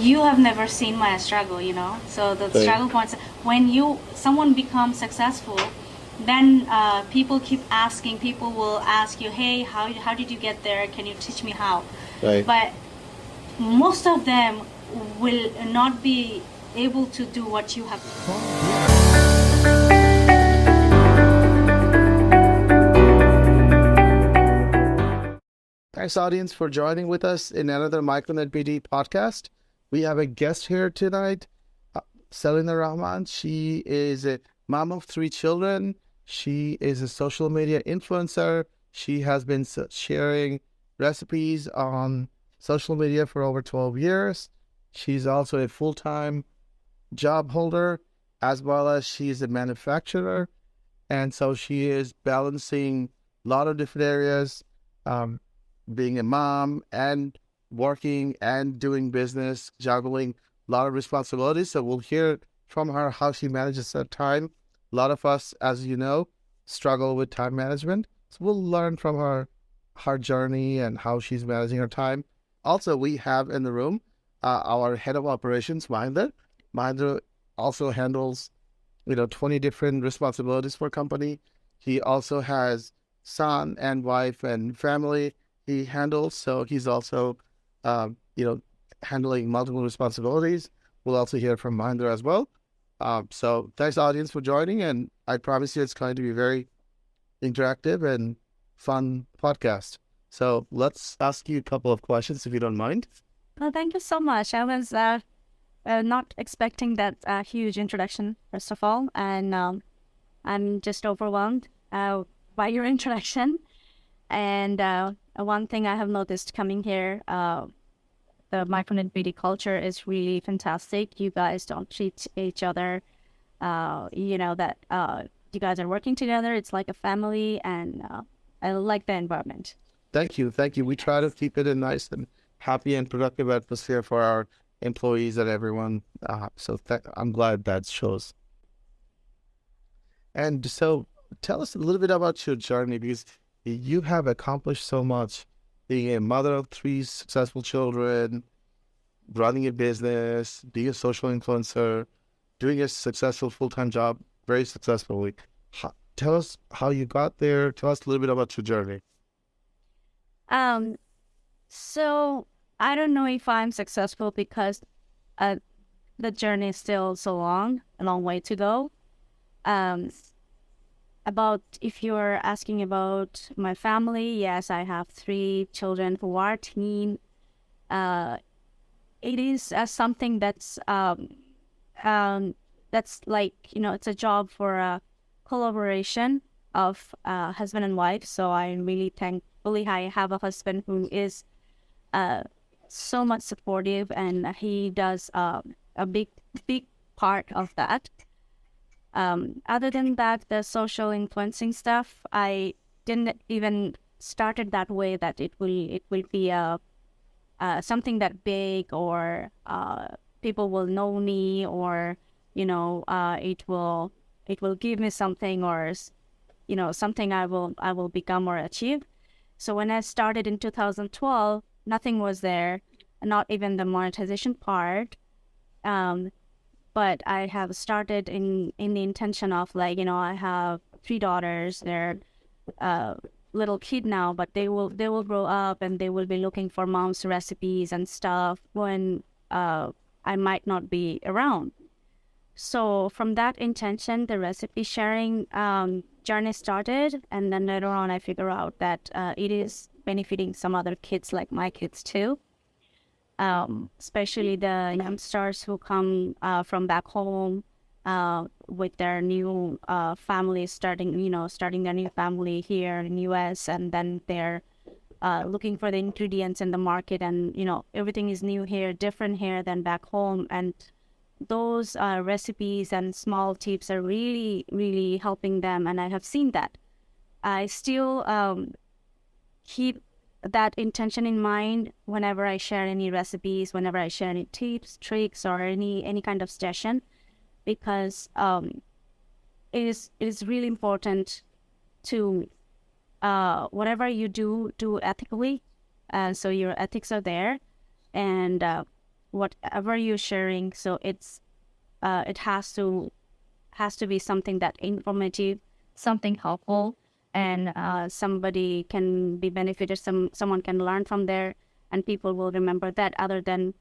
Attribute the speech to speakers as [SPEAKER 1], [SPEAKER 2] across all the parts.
[SPEAKER 1] You have never seen my struggle, so the
[SPEAKER 2] Right.
[SPEAKER 1] struggle points, when someone becomes successful, then people will ask you, hey, how did you get there, can you teach me how?
[SPEAKER 2] Right.
[SPEAKER 1] But most of them will not be able to do what you have.
[SPEAKER 2] Thanks, audience, for joining with us in another MicroNetbd podcast. We have a guest here tonight, Selena Rahman. She is a mom of 3 children. She is a social media influencer. She has been sharing recipes on social media for over 12 years. She's also a full-time job holder, as well as she's a manufacturer. And so she is balancing a lot of different areas, um, being a mom and working and doing business, juggling a lot of responsibilities. So we'll hear from her how she manages her time. A lot of us, as you know, struggle with time management. So we'll learn from her journey and how she's managing her time. Also, we have in the room our head of operations, Mahinder. Mahinder also handles 20 different responsibilities for a company. He also has son and wife and family he handles. So he's also, handling multiple responsibilities. We'll also hear from Mahinder as well. So thanks, audience, for joining. And I promise you it's going to be very interactive and fun podcast. So let's ask you a couple of questions, if you don't mind.
[SPEAKER 1] Well, thank you so much. I was not expecting that huge introduction, first of all, and I'm just overwhelmed by your introduction. And one thing I have noticed coming here, the Micronetbd culture is really fantastic. You guys don't treat each other, that you guys are working together. It's like a family, and I like the environment.
[SPEAKER 2] Thank you. Thank you. We try to keep it a nice and happy and productive atmosphere for our employees and everyone. I'm glad that shows. And so tell us a little bit about your journey, because you have accomplished so much, being a mother of 3 successful children, running a business, being a social influencer, doing a successful full-time job very successfully. Tell us how you got there. Tell us a little bit about your journey.
[SPEAKER 1] Um, so I don't know if I'm successful because uh, the journey is still so long, a long way to go. About if you're asking about my family, yes, I have 3 children who are teen. It is something that's like, it's a job for a collaboration of husband and wife. So I'm really thankfully I have a husband who is so much supportive, and he does a big part of that. Other than that, the social influencing stuff, I didn't even started that way that it will be something that big, or people will know me, or it will give me something, or something I will become or achieve. So when I started in 2012, nothing was there, not even the monetization part. But I have started in the intention of, like, I have 3 daughters. They're little kid now, but they will grow up and they will be looking for mom's recipes and stuff when I might not be around. So from that intention, the recipe sharing journey started, and then later on I figure out that it is benefiting some other kids, like my kids too. Especially the youngsters who come from back home with their new family, starting their new family here in US, and then they're looking for the ingredients in the market, and everything is new here, different here than back home, and those recipes and small tips are really, really helping them, and I have seen that. I still keep that intention in mind whenever I share any recipes, whenever I share any tips, tricks, or any kind of session, because it is really important to whatever you do ethically, so your ethics are there, and whatever you're sharing, so it has to be something that informative, something helpful, and somebody can be benefited, someone can learn from there, and people will remember that, other than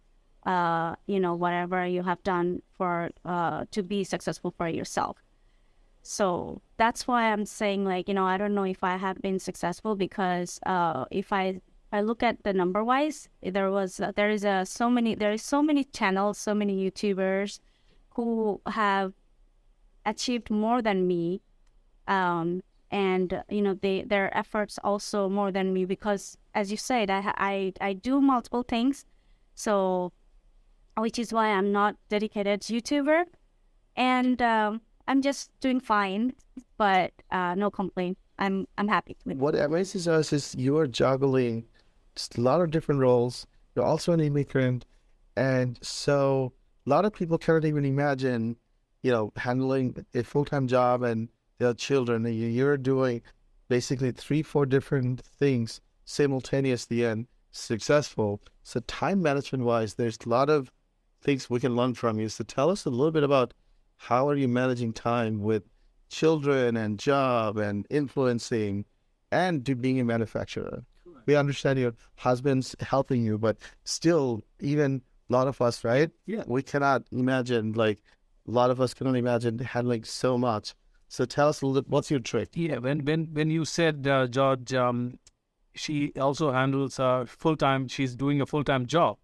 [SPEAKER 1] whatever you have done for to be successful for yourself. So that's why I'm saying, like, I don't know if I have been successful, because if I look at the number wise, there is so many channels, so many YouTubers who have achieved more than me, and their efforts also more than me, because as you said, I do multiple things, so which is why I'm not dedicated YouTuber, and I'm just doing fine, but no complaint. I'm happy with it.
[SPEAKER 2] What amazes us is you are juggling just a lot of different roles. You're also an immigrant, and so a lot of people cannot even imagine, handling a full-time job and their children. And you're doing basically 3-4 different things simultaneously and successful. So time management wise, there's a lot of things we can learn from you. So tell us a little bit about how are you managing time with children and job and influencing and being a manufacturer. We understand your husband's helping you, but still, even a lot of us, right?
[SPEAKER 3] Yeah.
[SPEAKER 2] We cannot imagine, like, a lot of us cannot imagine handling so much. So tell us a little bit, what's your trick?
[SPEAKER 3] Yeah, when you said, George, she also handles full-time, she's doing a full-time job,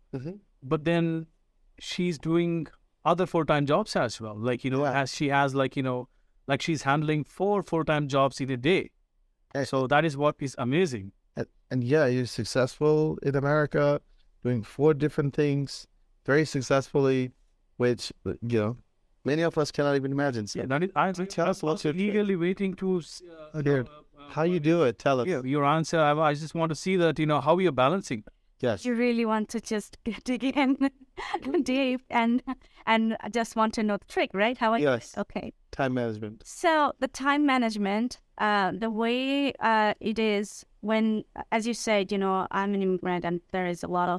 [SPEAKER 3] but then she's doing other full-time jobs as well. Like, as she has, like, like she's handling 4 full-time jobs in a day. So that is what is amazing.
[SPEAKER 2] And yeah, you're successful in America, doing 4 different things very successfully, which, many of us cannot even imagine. So
[SPEAKER 3] Yeah, that is, I
[SPEAKER 2] tell us what's your trick.
[SPEAKER 3] eagerly waiting to
[SPEAKER 2] How you do it? Tell us.
[SPEAKER 3] yeah, your answer. I just want to see that, how you're balancing.
[SPEAKER 2] Yes.
[SPEAKER 1] You really want to just dig in deep and just want to know the trick, right? How I do it?
[SPEAKER 2] Yes.
[SPEAKER 1] Okay.
[SPEAKER 2] Time management.
[SPEAKER 1] So the time management, the way it is when, as you said, I'm an immigrant, and there is a lot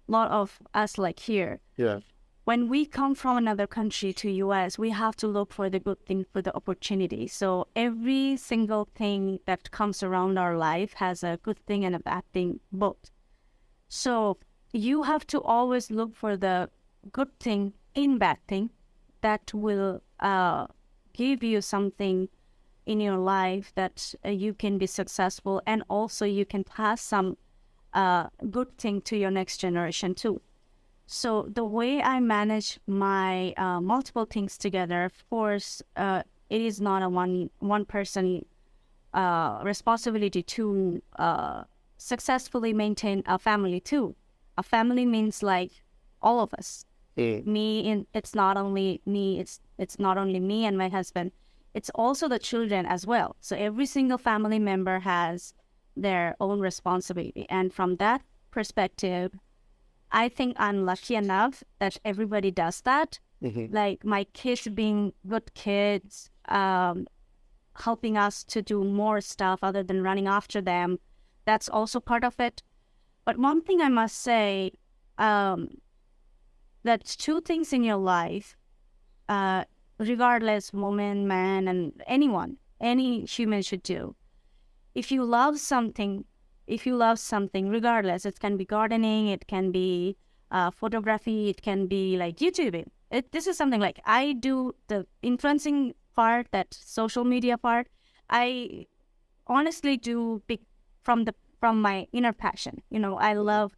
[SPEAKER 1] of us like here.
[SPEAKER 2] Yeah.
[SPEAKER 1] When we come from another country to US, we have to look for the good thing, for the opportunity. So every single thing that comes around our life has a good thing and a bad thing, both. So you have to always look for the good thing in bad thing that will give you something in your life that you can be successful, and also you can pass some good thing to your next generation too. So the way I manage my multiple things together, of course, it is not a one person responsibility to successfully maintain a family too. A family means like all of us. It's not only me. It's not only me and my husband. It's also the children as well. So every single family member has their own responsibility, and from that perspective, I think I'm lucky enough that everybody does that. Like my kids being good kids, helping us to do more stuff other than running after them. That's also part of it. But one thing I must say, that 2 things in your life, regardless, woman, man, and anyone, any human should do. If you love something, regardless, it can be gardening, it can be photography, it can be like YouTubing. This is something like I do the influencing part, that social media part. I honestly do from my inner passion. I love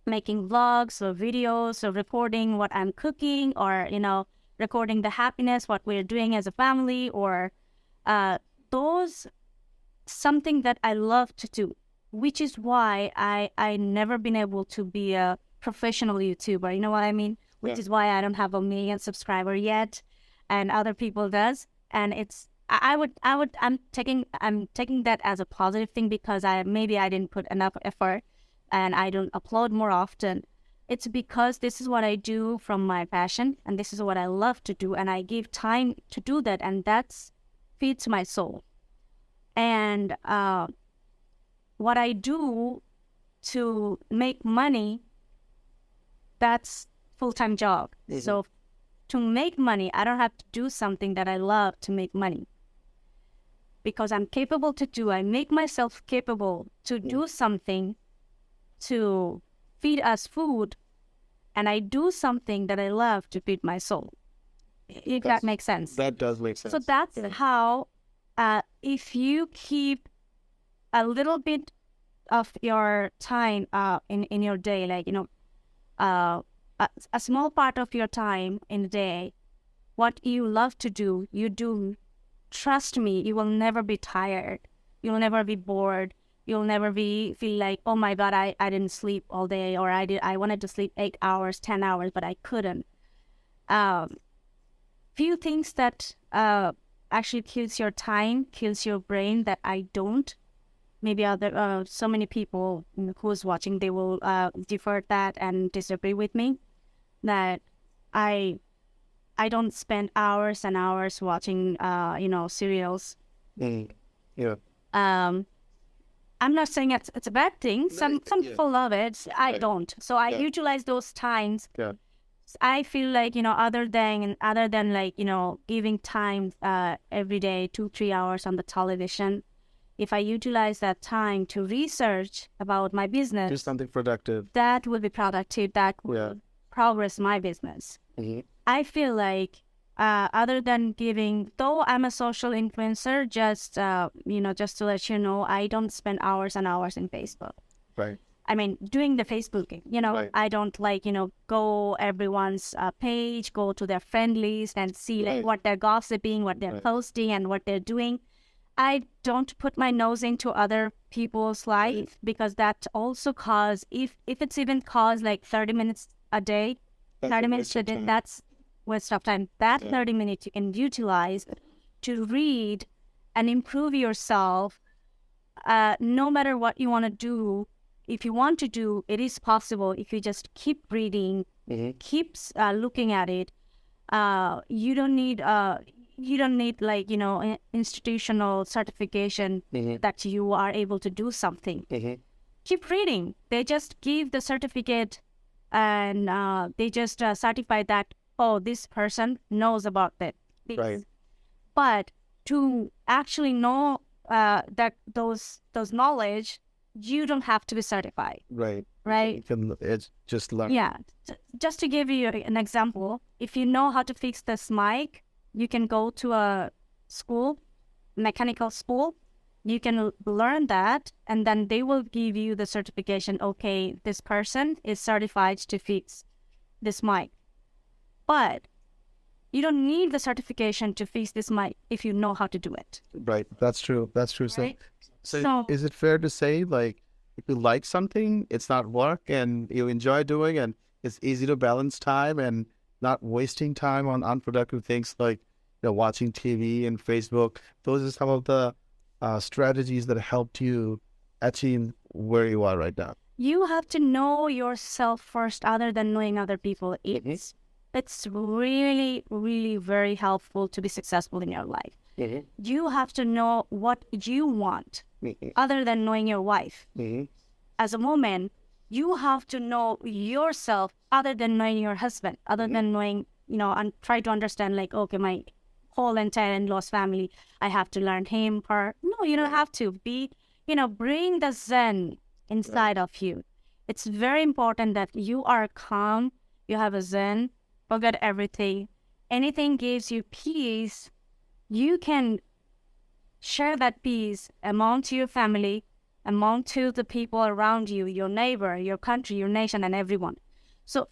[SPEAKER 1] making vlogs or videos or recording what I'm cooking, or recording the happiness, what we're doing as a family, or those something that I love to do, which is why I never been able to be a professional YouTuber. You know what I mean? Which is why I don't have 1 million subscriber yet, and other people does. And I'm taking that as a positive thing, because I didn't put enough effort and I don't upload more often. It's because this is what I do from my passion, and this is what I love to do, and I give time to do that, and that feeds my soul. And what I do to make money that's full-time job. So to make money, I don't have to do something that I love to make money. Because I'm capable to do, I make myself capable to do something to feed us food, and I do something that I love to feed my soul. If that makes sense.
[SPEAKER 2] That does make sense.
[SPEAKER 1] So that's how, if you keep a little bit of your time in your day, like, a small part of your time in the day, what you love to do, you do. Trust me, you will never be tired. You'll never be bored. You'll never feel like, oh my God, I didn't sleep all day, or I wanted to sleep 8 hours, 10 hours, but I couldn't. Few things that actually kills your time, kills your brain that I don't. Maybe other so many people who's watching, they will defer that and disagree with me that I don't spend hours and hours watching serials.
[SPEAKER 2] Yeah.
[SPEAKER 1] I'm not saying it's a bad thing. Some people love it. I don't. So I utilize those times.
[SPEAKER 2] Yeah.
[SPEAKER 1] I feel like, other than like, giving time every day, 2-3 hours on the television, if I utilize that time to research about my business,
[SPEAKER 2] Do something productive.
[SPEAKER 1] that will be productive. That will progress my business. I feel like other than giving, though I'm a social influencer, just to let you know, I don't spend hours and hours in Facebook.
[SPEAKER 2] Right.
[SPEAKER 1] I mean, doing the Facebooking,
[SPEAKER 2] Right.
[SPEAKER 1] I don't like, go everyone's page, go to their friend list and see like what they're gossiping, what they're posting and what they're doing. I don't put my nose into other people's life because that also if it's even like 30 minutes a day, 30 minutes a day, that's waste of time. That 30 minutes you can utilize to read and improve yourself. No matter what you want to do, if you want to do, it is possible if you just keep reading, keep looking at it. You don't need like, institutional certification that you are able to do something. Keep reading. They just give the certificate and they just certify that, oh, this person knows about that.
[SPEAKER 2] Right.
[SPEAKER 1] But to actually know that those knowledge, you don't have to be certified.
[SPEAKER 2] Right.
[SPEAKER 1] Right.
[SPEAKER 2] It's just learn.
[SPEAKER 1] Yeah. Just to give you an example, if you know how to fix this mic, you can go to a school, mechanical school. You can learn that, and then they will give you the certification. Okay, this person is certified to fix this mic. But you don't need the certification to fix this mic if you know how to do it.
[SPEAKER 2] Right. That's true. That's true.
[SPEAKER 1] Right?
[SPEAKER 2] So is it fair to say, like, if you like something, it's not work and you enjoy doing, and it's easy to balance time and not wasting time on unproductive things like, watching TV and Facebook? Those are some of the strategies that helped you achieve where you are right now.
[SPEAKER 1] You have to know yourself first, other than knowing other people. It's really, really very helpful to be successful in your life. You have to know what you want, other than knowing your wife. As a woman, you have to know yourself, other than knowing your husband, other than knowing, and try to understand, like, okay, my whole entire in-laws family, I have to learn him, her. No, you don't have to be, bring the zen inside of you. It's very important that you are calm, you have a zen, forget everything. Anything gives you peace, you can share that peace among to your family, among to the people around you, your neighbor, your country, your nation, and everyone. So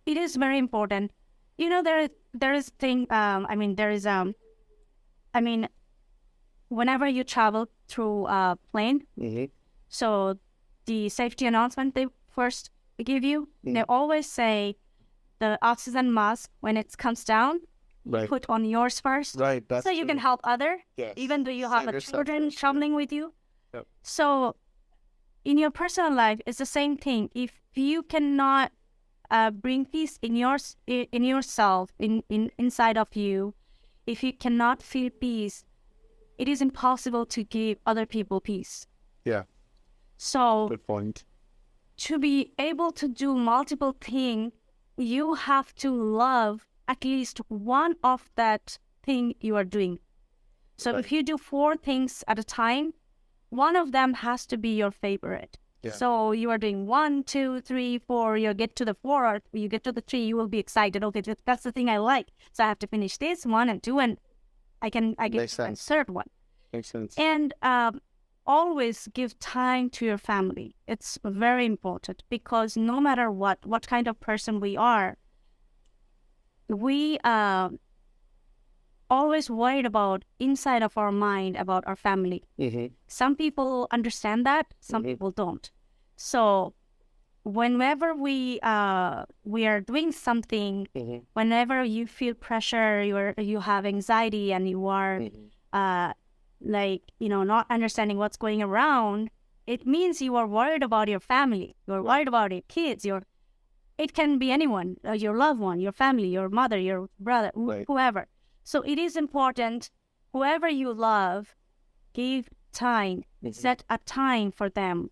[SPEAKER 1] it is very important. There is thing. Whenever you travel through a plane, so the safety announcement they first give you, they always say the oxygen mask, when it comes down, put on yours first.
[SPEAKER 2] Right. That's
[SPEAKER 1] so you
[SPEAKER 2] true.
[SPEAKER 1] can help other,
[SPEAKER 2] Yes.
[SPEAKER 1] even though you have
[SPEAKER 2] Save
[SPEAKER 1] a
[SPEAKER 2] yourself
[SPEAKER 1] children
[SPEAKER 2] first.
[SPEAKER 1] traveling with you.
[SPEAKER 2] Yep.
[SPEAKER 1] So in your personal life, it's the same thing. If you cannot bring peace in yourself, inside of you, if you cannot feel peace, it is impossible to give other people peace.
[SPEAKER 2] Yeah.
[SPEAKER 1] So
[SPEAKER 2] Good point.
[SPEAKER 1] to be able to do multiple things you have to love at least one of that thing you are doing. So if you do 4 things at a time, one of them has to be your favorite.
[SPEAKER 2] Yeah.
[SPEAKER 1] So you are doing 1, 2, 3, 4. You get to the 4, or you get to the 3. You will be excited. Okay, that's the thing I like. So I have to finish this 1 and 2, and I get the third one.
[SPEAKER 2] Makes sense.
[SPEAKER 1] And always give time to your family. It's very important, because no matter what kind of person we are, we always worried about inside of our mind about our family. Some people understand that, some people don't. So whenever we are doing something, whenever you feel pressure, you have anxiety, and you are not understanding what's going around, it means you are worried about your family. You're worried about your kids. It can be anyone, your loved one, your family, your mother, your brother, whoever. So it is important, whoever you love, give time, set a time for them.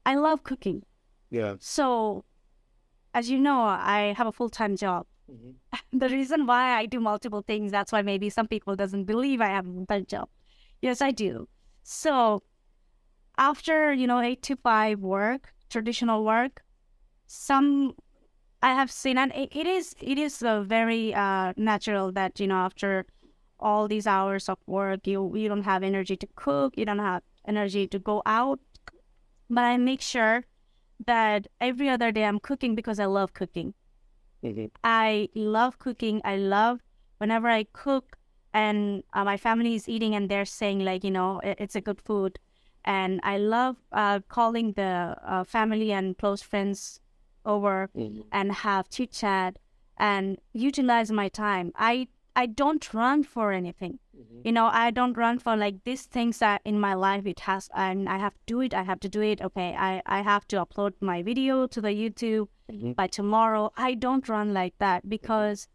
[SPEAKER 1] I love cooking.
[SPEAKER 2] Yeah.
[SPEAKER 1] So, as you know, I have a full-time job. The reason why I do multiple things, that's why maybe some people doesn't believe I have a full-time job. Yes, I do. So, after, 8 to 5 work, traditional work, I have seen, and it is very natural that, after all these hours of work, you don't have energy to cook, you don't have energy to go out. But I make sure that every other day I'm cooking, because I love cooking. I love cooking. I love whenever I cook and my family is eating and they're saying it's a good food. And I love calling the family and close friends over and have chit chat and utilize my time. I don't run for anything. I don't run for these things that in my life and I have to do it. I have to do it. Okay, I have to upload my video to the YouTube by tomorrow. I don't run like that, because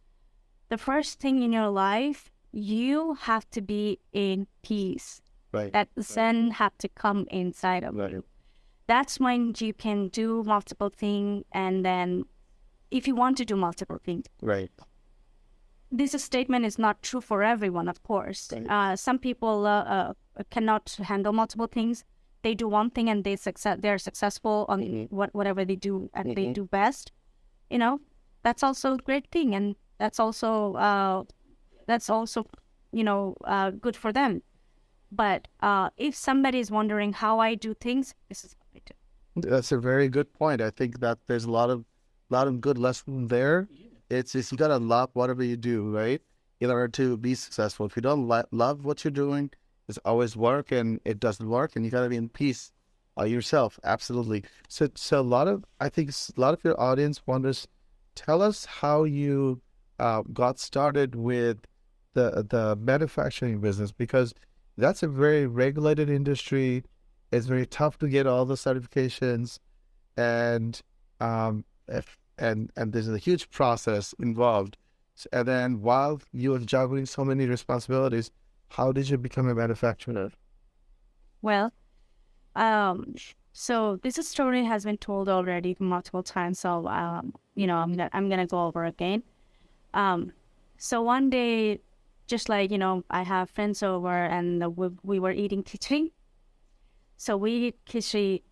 [SPEAKER 1] the first thing in your life, you have to be in peace.
[SPEAKER 2] Right.
[SPEAKER 1] That Zen have to come inside of you. That's when you can do multiple things, and then if you want to do multiple things.
[SPEAKER 2] Right.
[SPEAKER 1] This statement is not true for everyone, of course.
[SPEAKER 2] Right.
[SPEAKER 1] Some people cannot handle multiple things. They do one thing and they're successful on whatever they do, and they do best. That's also a great thing, and that's also good for them. But if somebody is wondering how I do things, this is how I do.
[SPEAKER 2] That's a very good point. I think that there's a lot of good lessons there. It's just, you gotta love whatever you do, right? In order to be successful. If you don't love what you're doing, it's always work, and it doesn't work, and you gotta be in peace yourself. Absolutely. So I think a lot of your audience wonders. Tell us how you got started with the manufacturing business, because that's a very regulated industry. It's very tough to get all the certifications, and there's a huge process involved. And then while you are juggling so many responsibilities, how did you become a manufacturer?
[SPEAKER 1] Well, so this story has been told already multiple times. So I'm gonna go over again. So one day, just I have friends over, and we were eating khichdi. So we eat khichdi,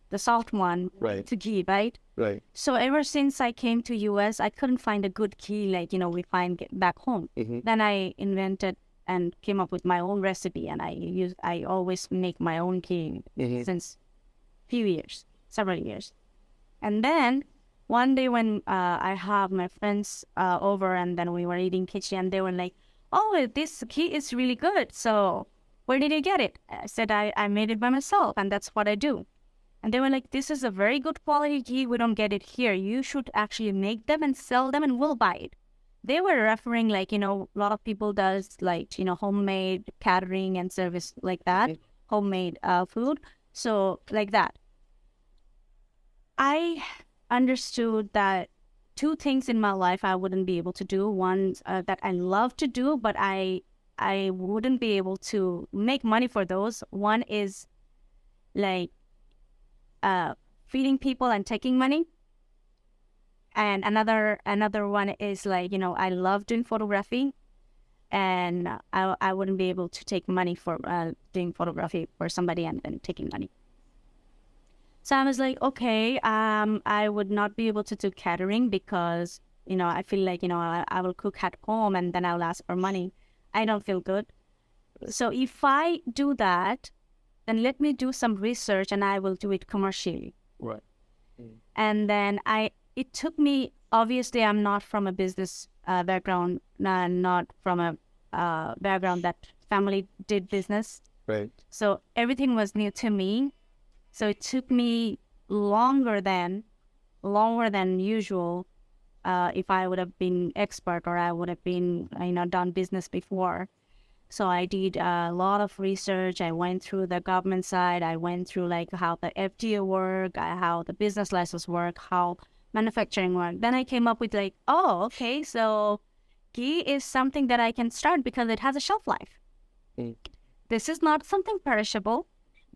[SPEAKER 1] the soft one,
[SPEAKER 2] Right.
[SPEAKER 1] to ghee, right?
[SPEAKER 2] Right.
[SPEAKER 1] So ever since I came to US, I couldn't find a good ghee we find back home. Then I invented and came up with my own recipe, and I always make my own ghee since several years. And then one day when I have my friends over, and then we were eating khichdi, and they were like, "Oh, this ghee is really good. So where did you get it?" I said, I made it by myself, and that's what I do. And they were like, "This is a very good quality ghee. We don't get it here. You should actually make them and sell them, and we'll buy it." They were referring a lot of people does homemade catering and service like that, homemade food. So like that. I understood that 2 things in my life I wouldn't be able to do. One that I love to do, but I wouldn't be able to make money for those. One is feeding people and taking money. And another one is like, I love doing photography, and I wouldn't be able to take money for doing photography for somebody and then taking money. So I was like, okay, I would not be able to do catering because, I feel like, I will cook at home and then I'll ask for money. I don't feel good. So if I do that, then let me do some research and I will do it commercially.
[SPEAKER 2] Right.
[SPEAKER 1] And then it took me, obviously I'm not from a business background, not from a background that family did business.
[SPEAKER 2] Right.
[SPEAKER 1] So everything was new to me. So it took me longer than usual if I would have been expert or I would have been, done business before. So I did a lot of research. I went through the government side. I went through like how the FDA work, how the business license work, how manufacturing work. Then I came up with like, oh, okay, so ghee is something that I can start because it has a shelf life. This is not something perishable.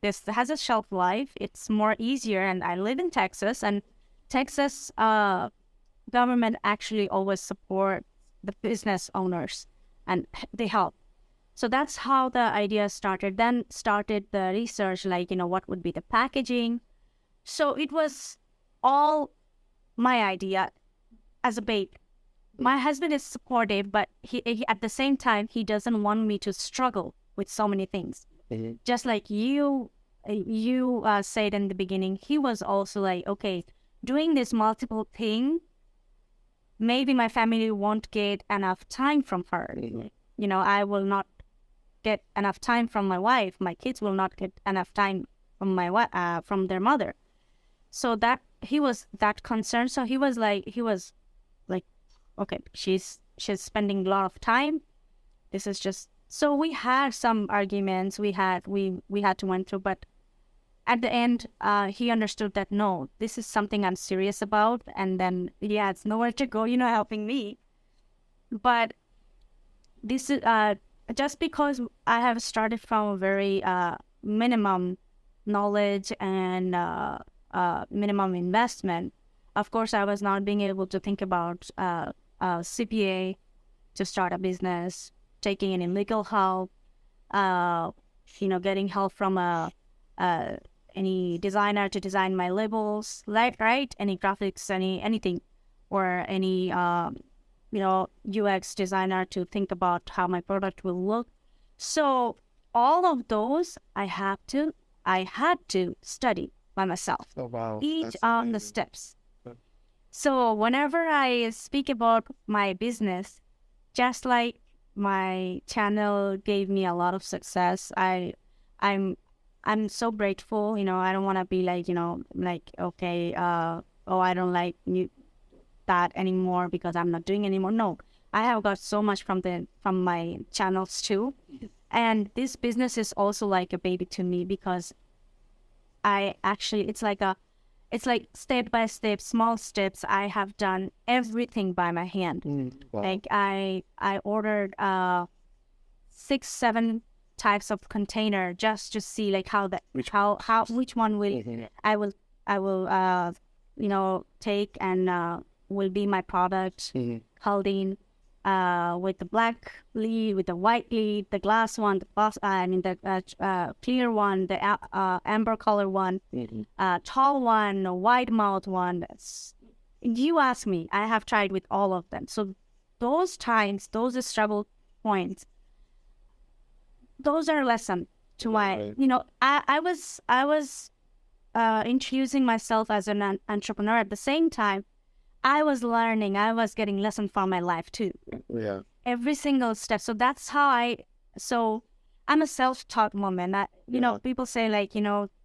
[SPEAKER 1] This has a shelf life. It's more easier. And I live in Texas, and Texas government actually always support the business owners and they help. So that's how the idea started. Then started the research, like, what would be the packaging. So it was all my idea as a babe. My husband is supportive, but he at the same time, he doesn't want me to struggle with so many things. Just like you said in the beginning, he was also like, okay, doing this multiple thing, maybe my family won't get enough time from her. I will not get enough time from my wife. My kids will not get enough time from from their mother. So that he was that concerned. So he was like, okay, she's spending a lot of time. This is just. So we had some arguments. We had to went through, but at the end, he understood that no, this is something I'm serious about, and then he has nowhere to go, helping me. But this is just because I have started from a very minimum knowledge and minimum investment. Of course, I was not being able to think about CPA to start a business, taking any legal help, getting help from any designer to design my labels, right? Any graphics, anything, or any UX designer to think about how my product will look. So all of those I had to study by myself.
[SPEAKER 2] Oh wow!
[SPEAKER 1] Each on the steps. So whenever I speak about my business, just like my channel gave me a lot of success, I'm so grateful. I don't want to be like, okay, I don't like that anymore because I'm not doing anymore. No, I have got so much from my channels too. And this business is also like a baby to me because it's like step by step, small steps. I have done everything by my hand.
[SPEAKER 2] Wow.
[SPEAKER 1] Like I ordered 6-7 types of container just to see like which one will I will take and will be my product. Holding with the black lead, with the white lead, the glass one, the clear one, the amber color one, tall one, a wide mouth one. You ask me, I have tried with all of them. So those times, those struggle points, those are a lesson to why, I was introducing myself as an entrepreneur. At the same time, I was learning, I was getting lessons from my life too.
[SPEAKER 2] Yeah.
[SPEAKER 1] Every single step. So that's how I'm a self-taught woman. People say like,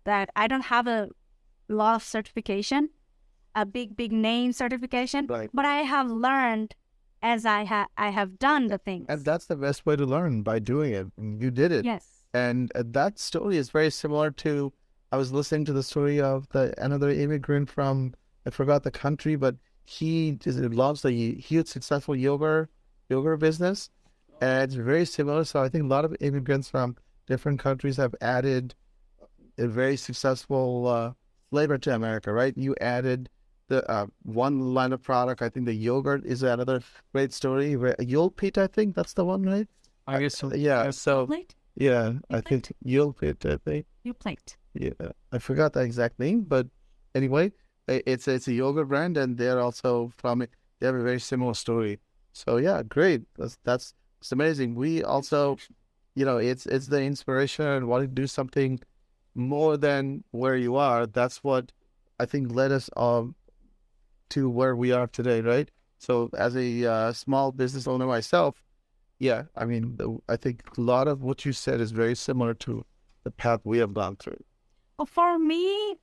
[SPEAKER 1] that I don't have a lot of certification, a big name certification,
[SPEAKER 2] Right.
[SPEAKER 1] but I have learned as I have done the things.
[SPEAKER 2] And that's the best way to learn, by doing it. And you did it.
[SPEAKER 1] Yes.
[SPEAKER 2] And that story is very similar to, I was listening to the story of another immigrant from, I forgot the country, but he loves the huge successful yogurt business. And it's very similar. So I think a lot of immigrants from different countries have added a very successful flavor to America, right? You added the one line of product. I think the yogurt is another great story. Yolpit, I think that's the one, right?
[SPEAKER 3] I guess so.
[SPEAKER 2] Yeah.
[SPEAKER 3] Yes.
[SPEAKER 2] So
[SPEAKER 1] Plate?
[SPEAKER 2] yeah, I
[SPEAKER 1] Plate?
[SPEAKER 2] think Yolpit. I think.
[SPEAKER 1] You plate.
[SPEAKER 2] Yeah, I forgot the exact name, but anyway, it's a yogurt brand, and they're also from it. They have a very similar story. So yeah, great. It's amazing. We also, it's the inspiration and wanting to do something more than where you are. That's what I think led us to where we are today, right? So as a small business owner myself, yeah, I mean, I think a lot of what you said is very similar to the path we have gone through.
[SPEAKER 1] Well, for me,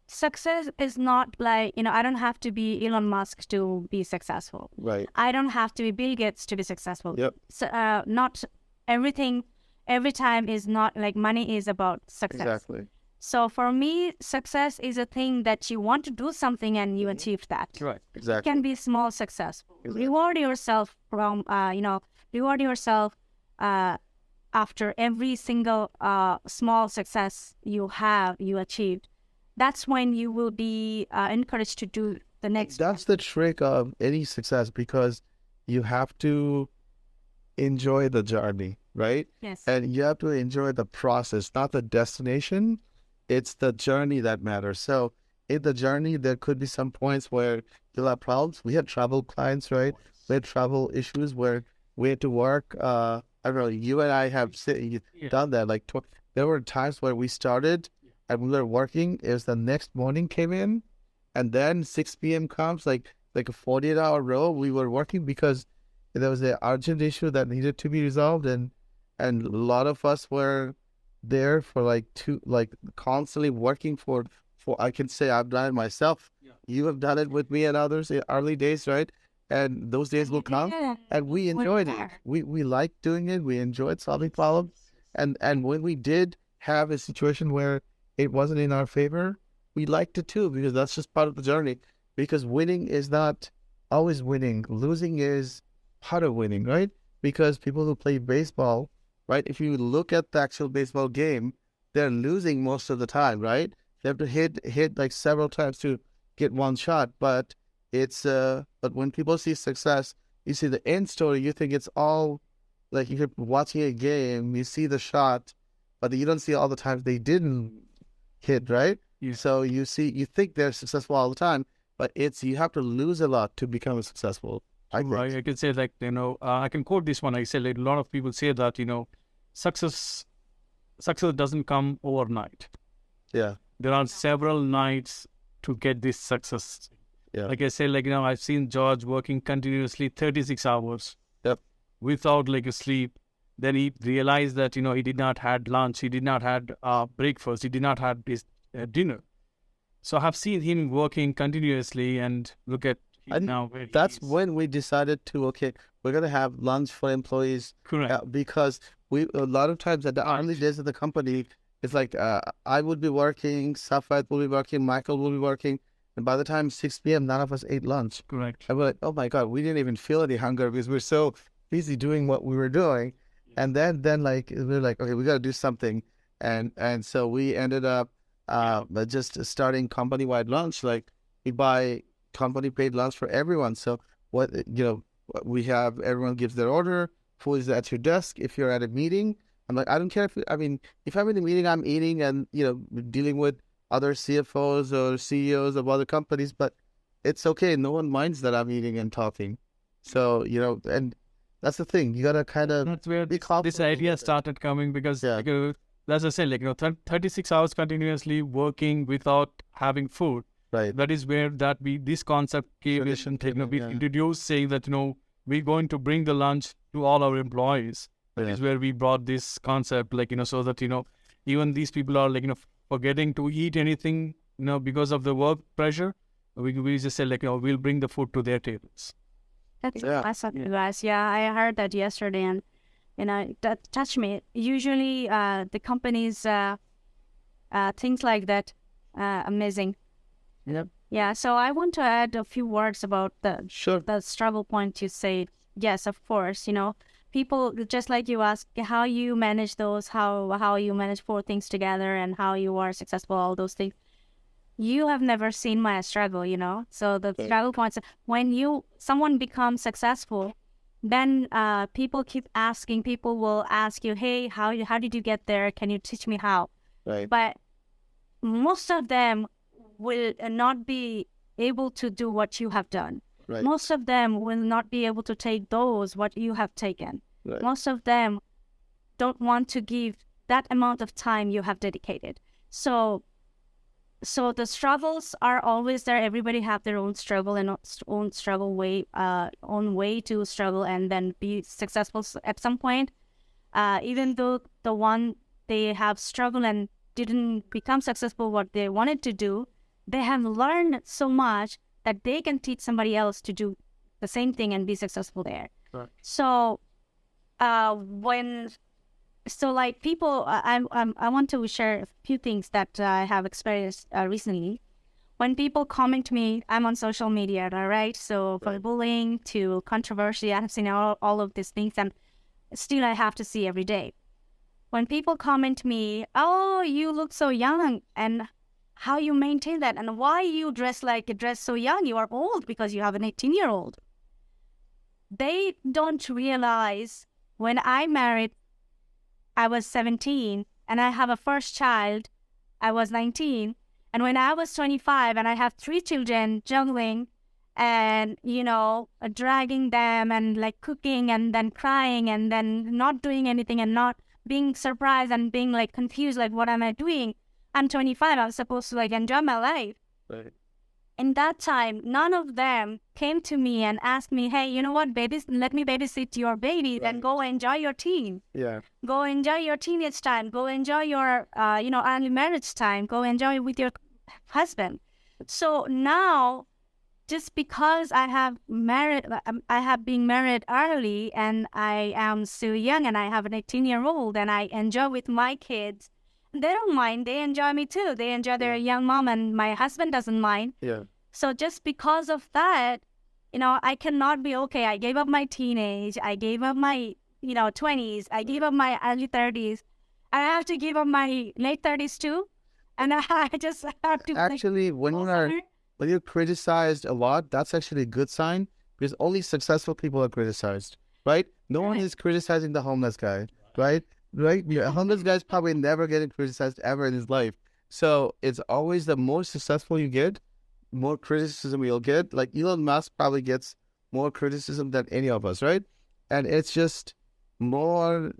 [SPEAKER 1] success is not like, I don't have to be Elon Musk to be successful.
[SPEAKER 2] Right.
[SPEAKER 1] I don't have to be Bill Gates to be successful.
[SPEAKER 2] Yep.
[SPEAKER 1] So, not everything, every time is not like money is about success.
[SPEAKER 2] Exactly.
[SPEAKER 1] So for me, success is a thing that you want to do something and you achieve that.
[SPEAKER 3] Right.
[SPEAKER 1] It
[SPEAKER 2] Exactly.
[SPEAKER 1] can be small success.
[SPEAKER 2] Exactly.
[SPEAKER 1] Reward yourself from, reward yourself after every single small success you achieved. That's when you will be encouraged to do the next.
[SPEAKER 2] That's the trick of any success, because you have to enjoy the journey, right?
[SPEAKER 1] Yes.
[SPEAKER 2] And you have to enjoy the process, not the destination. It's the journey that matters. So in the journey, there could be some points where you'll have problems. We had travel clients, right? We had travel issues where we had to work. I don't know, you and I have done that. Like there were times where we started and we were working. It was the next morning came in, and then 6 p.m. comes, like a 48-hour row. We were working because there was an urgent issue that needed to be resolved, and a lot of us were there for constantly working for I can say I've done it myself.
[SPEAKER 3] Yeah.
[SPEAKER 2] You have done it with me and others in early days, right? And those days will come, and we enjoyed it. We liked doing it. We enjoyed solving problems, and when we did have a situation where it wasn't in our favor, we liked it too, because that's just part of the journey. Because winning is not always winning. Losing is part of winning, right? Because people who play baseball, right? If you look at the actual baseball game, they're losing most of the time, right? They have to hit like several times to get one shot. But but when people see success, you see the end story, you think it's all like you're watching a game, you see the shot, but you don't see all the times they didn't hit, right?
[SPEAKER 3] Yeah.
[SPEAKER 2] So you think they're successful all the time, but you have to lose a lot to become successful.
[SPEAKER 3] Right. I can say I can quote this one. I say like a lot of people say that, success doesn't come overnight.
[SPEAKER 2] Yeah.
[SPEAKER 3] There are several nights to get this success.
[SPEAKER 2] Yeah.
[SPEAKER 3] Like I said, I've seen George working continuously 36 hours.
[SPEAKER 2] Yep.
[SPEAKER 3] Without a sleep. Then he realized that, he did not had lunch. He did not had breakfast. He did not had his dinner. So I have seen him working continuously, and look at now where
[SPEAKER 2] that's
[SPEAKER 3] he is.
[SPEAKER 2] when we decided to, okay, we're going to have lunch for employees.
[SPEAKER 3] Correct.
[SPEAKER 2] Because a lot of times at the early days of the company, it's like I would be working, Safat will be working, Michael will be working. And by the time 6 p.m., none of us ate lunch.
[SPEAKER 3] Correct.
[SPEAKER 2] And we're like, oh my God, we didn't even feel any hunger because we're so busy doing what we were doing. Yeah. And then we're like, okay, we got to do something. And so we ended up just starting company-wide lunch. Like we buy company paid lunch for everyone. So we have, everyone gives their order, food is at your desk. If you're at a meeting, I'm like, I don't care if I'm in a meeting, I'm eating and, dealing with other CFOs or CEOs of other companies, but it's okay. No one minds that I'm eating and talking. So, and that's the thing. You got to kind of
[SPEAKER 3] that's where
[SPEAKER 2] be confident.
[SPEAKER 3] This idea started coming because, as I said, 36 hours continuously working without having food.
[SPEAKER 2] Right.
[SPEAKER 3] That is where this concept came in, we introduced saying that, we're going to bring the lunch to all our employees. That is where we brought this concept, so that, even these people are forgetting to eat anything, because of the work pressure. We just say we'll bring the food to their tables.
[SPEAKER 1] That's awesome, you guys. Yeah, I heard that yesterday, and that touched me. Usually, the companies things like that, amazing.
[SPEAKER 2] Yep.
[SPEAKER 1] Yeah. So I want to add a few words about the struggle point you said. Yes, of course. People just like you ask how you manage those, how you manage 4 things together, and how you are successful, all those things. you have never seen my struggle, So the struggle points, when someone becomes successful, then people will ask you, hey, how did you get there? Can you teach me how?
[SPEAKER 2] Right.
[SPEAKER 1] But most of them will not be able to do what you have done.
[SPEAKER 2] Right.
[SPEAKER 1] Most of them will not be able to take what you have taken.
[SPEAKER 2] Right.
[SPEAKER 1] Most of them don't want to give that amount of time you have dedicated. So the struggles are always there. Everybody have their own struggle and own struggle way, own way to struggle and then be successful at some point. Even though the one they have struggled and didn't become successful what they wanted to do, they have learned so much that they can teach somebody else to do the same thing and be successful there.
[SPEAKER 2] Right.
[SPEAKER 1] So people, I want to share a few things that I have experienced recently. When people comment to me, I'm on social media, right? So from bullying to controversy, I have seen all of these things, and still I have to see every day. When people comment to me, oh, you look so young, and how you maintain that, and why you dress so young, you are old because you have an 18-year-old. They don't realize when I married, I was 17, and I have a first child, I was 19. And when I was 25 and I have 3 children, juggling and, dragging them and like cooking and then crying and then not doing anything and not being surprised and being like confused, like, what am I doing? I'm 25, I'm supposed to like enjoy my life.
[SPEAKER 2] Right.
[SPEAKER 1] In that time, none of them came to me and asked me, hey, you know what, let me babysit your baby, then go enjoy your teen.
[SPEAKER 2] Yeah.
[SPEAKER 1] Go enjoy your teenage time. Go enjoy your, early marriage time. Go enjoy with your husband. So now, just because I have been married early and I am still young and I have an 18-year-old and I enjoy with my kids, they don't mind. They enjoy me too. They enjoy their young mom, and my husband doesn't mind.
[SPEAKER 2] Yeah.
[SPEAKER 1] So just because of that, I cannot be okay. I gave up my teenage. I gave up my, 20s. I gave up my early 30s. I have to give up my late 30s too. And I just have to.
[SPEAKER 2] Actually, when you're criticized a lot, that's actually a good sign, because only successful people are criticized, right? No one is criticizing the homeless guy, right? Right? A homeless guy's probably never getting criticized ever in his life. So it's always the more successful you get, more criticism you'll get. Like Elon Musk probably gets more criticism than any of us, right? And it's just when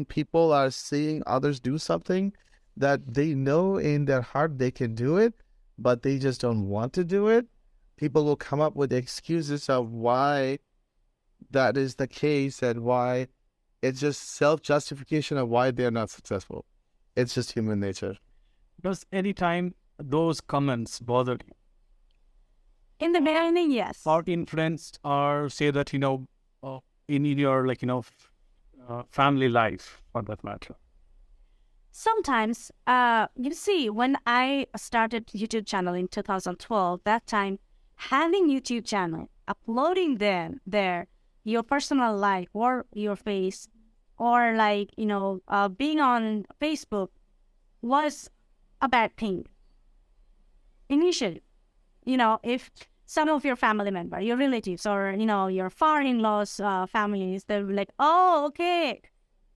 [SPEAKER 2] people are seeing others do something that they know in their heart they can do it, but they just don't want to do it, people will come up with excuses of why that is the case and why it's just self-justification of why they're not successful. It's just human nature.
[SPEAKER 3] Does anytime those comments bother you?
[SPEAKER 1] In the beginning, yes.
[SPEAKER 3] Or influenced, or say that, in your, family life, for that matter?
[SPEAKER 1] Sometimes, you see, when I started YouTube channel in 2012, that time, having YouTube channel, uploading there, your personal life or your face, or being on Facebook was a bad thing. Initially, if some of your family member, your relatives, or, your father-in-law's families, they're like, oh, okay,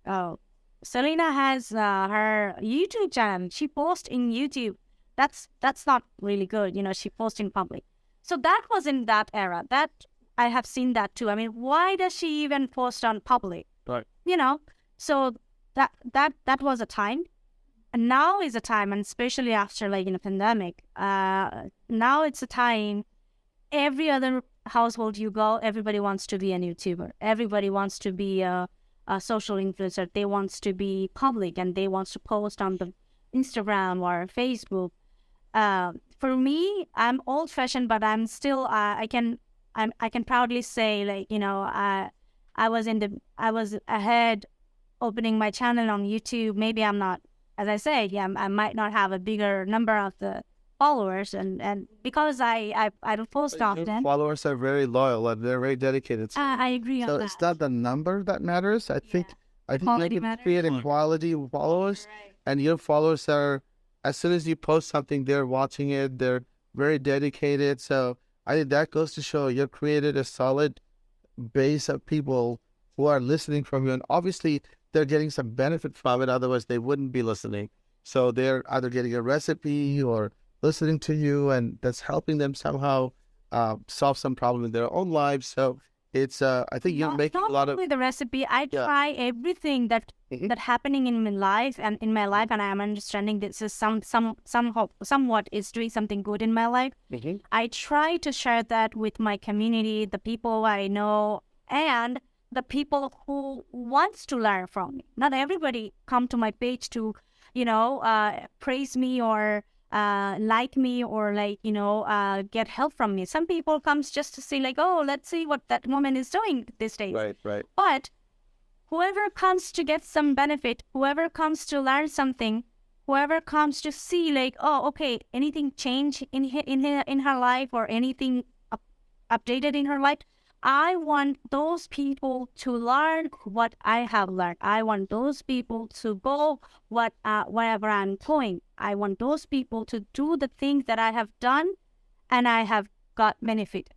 [SPEAKER 1] oh, Selena has her YouTube channel. She posts in YouTube. That's not really good. She posts in public. So that was in that era. That I have seen that too. I mean, why does she even post on public?
[SPEAKER 3] Right.
[SPEAKER 1] So that was a time. And now is a time, and especially after in a pandemic, now it's a time. Every other household you go, everybody wants to be a YouTuber. Everybody wants to be a social influencer. They wants to be public and they wants to post on the Instagram or Facebook. For me, I'm old fashioned, but I'm still I can proudly say I was ahead opening my channel on YouTube. Maybe I'm not, as I say, I might not have a bigger number of the followers, and because I don't post often.
[SPEAKER 2] Your followers are very loyal and they're very dedicated.
[SPEAKER 1] I agree on that.
[SPEAKER 2] So it's not the number that matters. I think you can create a quality of followers, and your followers are as soon as you post something, they're watching it. They're very dedicated. So I think that goes to show you've created a solid base of people who are listening from you. And obviously, they're getting some benefit from it. Otherwise, they wouldn't be listening. So they're either getting a recipe or listening to you, and that's helping them somehow solve some problem in their own lives. So it's, I think you're making a lot of...
[SPEAKER 1] Not only the recipe. I
[SPEAKER 2] Yeah.
[SPEAKER 1] try everything that happening in my life, and I am understanding this is somewhat is doing something good in my life. I try to share that with my community, the people I know, and the people who wants to learn from me. Not everybody come to my page to, praise me or like me or get help from me. Some people comes just to see oh, let's see what that woman is doing these days.
[SPEAKER 2] Right.
[SPEAKER 1] But whoever comes to get some benefit, whoever comes to learn something, whoever comes to see oh, okay, anything change in her life or anything updated in her life, I want those people to learn what I have learned. I want those people to go wherever I'm going. I want those people to do the things that I have done and I have got benefit.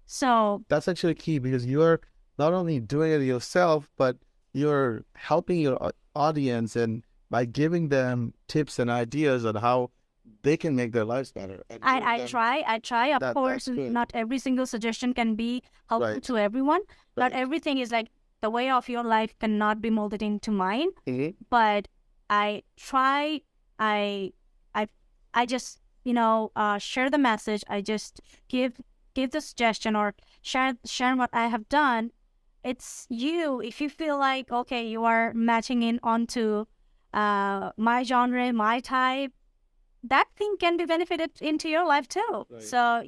[SPEAKER 1] So
[SPEAKER 2] that's actually key, because you're not only doing it yourself, but you're helping your audience, and by giving them tips and ideas on how they can make their lives better.
[SPEAKER 1] I try. Of course,
[SPEAKER 2] that's good.
[SPEAKER 1] not every single suggestion can be helpful to everyone. Not everything is the way of your life cannot be molded into mine. But I try. I just share the message. I just give the suggestion or share what I have done. It's you. If you feel okay, you are matching in onto my genre, my type, that thing can be benefited into your life too. So,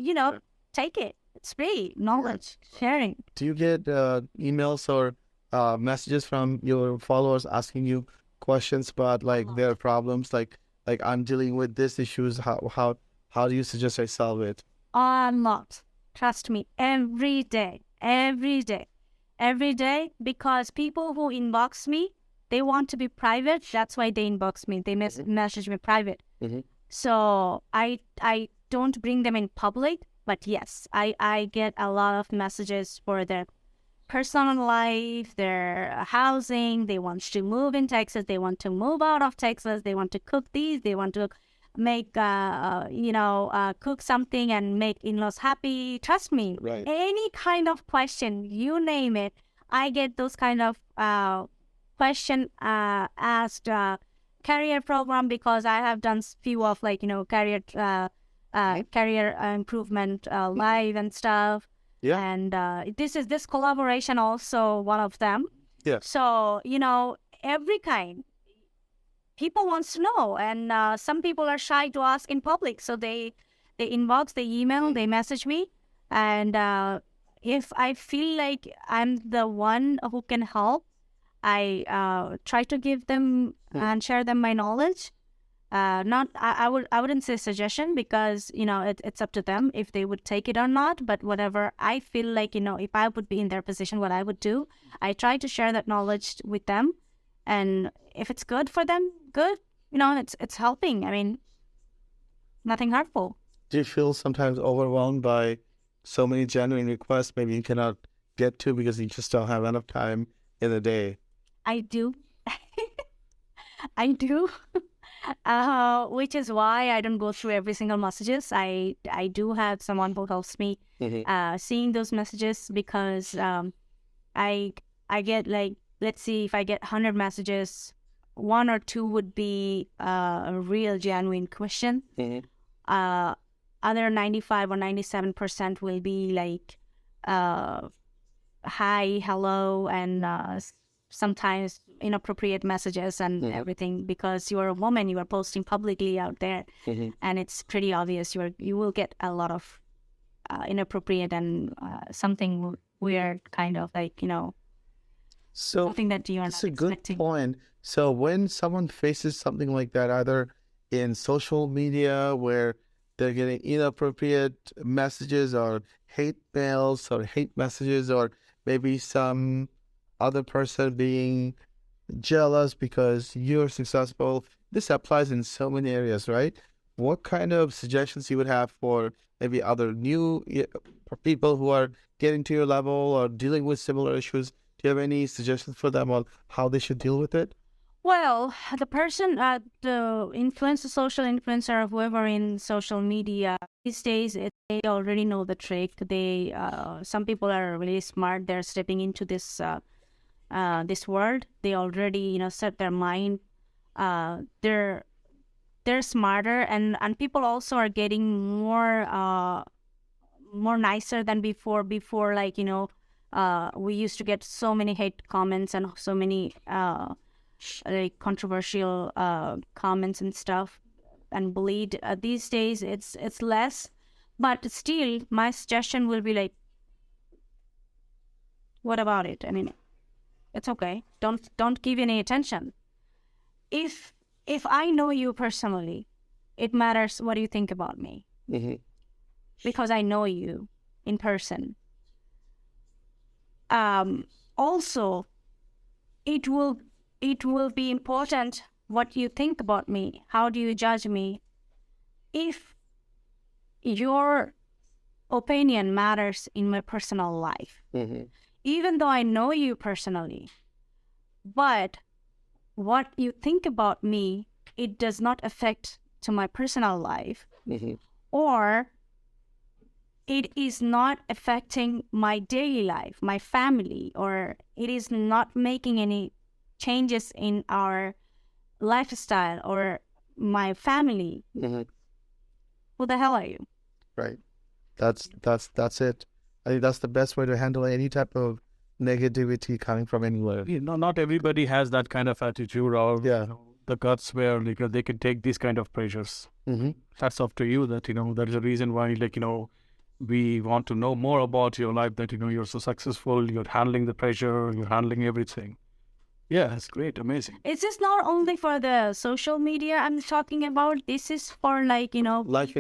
[SPEAKER 1] take it. It's free knowledge sharing.
[SPEAKER 2] Do you get emails or messages from your followers asking you questions about their problems? Like I'm dealing with this issues. How do you suggest I solve it?
[SPEAKER 1] A lot. Trust me. Every day, because people who inbox me, they want to be private. That's why they inbox me. They message me private. So I don't bring them in public, but yes, I get a lot of messages for their personal life, their housing. They want to move in Texas. They want to move out of Texas. They want to cook these. They want to make, cook something and make in-laws happy. Trust me, any kind of question, you name it, I get those kind of question asked. Career program, because I have done few of career improvement live and stuff. And this collaboration also one of them. So every kind people wants to know, and some people are shy to ask in public, so they inbox, they email, they message me, and if I feel like I'm the one who can help, I try to give them and share them my knowledge. I wouldn't say suggestion, because it's up to them if they would take it or not. But whatever I feel like, if I would be in their position, what I would do, I try to share that knowledge with them, and if it's good for them, good. It's helping. I mean, nothing harmful.
[SPEAKER 2] Do you feel sometimes overwhelmed by so many genuine requests maybe you cannot get to because you just don't have enough time in the day?
[SPEAKER 1] I do. I do. Which is why I don't go through every single messages. I do have someone who helps me seeing those messages, because I get let's see, if I get 100 messages, 1 or 2 would be a real genuine question. Other 95 or 97% will be hi, hello, and sometimes inappropriate messages and everything, because you're a woman, you are posting publicly out there, and it's pretty obvious you will get a lot of inappropriate and something weird, kind of
[SPEAKER 2] so
[SPEAKER 1] something that you are
[SPEAKER 2] that's
[SPEAKER 1] not
[SPEAKER 2] a good
[SPEAKER 1] expecting.
[SPEAKER 2] point. So when someone faces something like that, either in social media where they're getting inappropriate messages or hate mails or hate messages, or maybe some other person being jealous because you're successful, this applies in so many areas, right? What kind of suggestions you would have for maybe other for people who are getting to your level or dealing with similar issues? Do you have any suggestions for them on how they should deal with it?
[SPEAKER 1] Well, the person, the influencer, social influencer, whoever in social media these days, they already know the trick. Some people are really smart. They're stepping into this world. They already, set their mind. They're smarter, and people also are getting more nicer than before. Before, like, we used to get so many hate comments and so many like controversial comments and stuff and bullied. These days it's less, but still my suggestion will be like, what about it? I mean, it's okay, don't give any attention. If I know you personally, it matters what you think about me, because I know you in person. Also, it will be important what you think about me. How do you judge me? If your opinion matters in my personal life, even though I know you personally, but what you think about me, it does not affect to my personal life, or it is not affecting my daily life, my family, or it is not making any changes in our lifestyle or my family, who the hell are you?
[SPEAKER 2] Right. That's it. I think that's the best way to handle any type of negativity coming from anywhere.
[SPEAKER 3] Not everybody has that kind of attitude or the guts where they can take these kind of pressures. That's up to you. That that is the reason why we want to know more about your life. That you're so successful. You're handling the pressure. You're handling everything. Yeah, that's great, amazing.
[SPEAKER 1] It's just not only for the social media I'm talking about. This is for
[SPEAKER 2] life in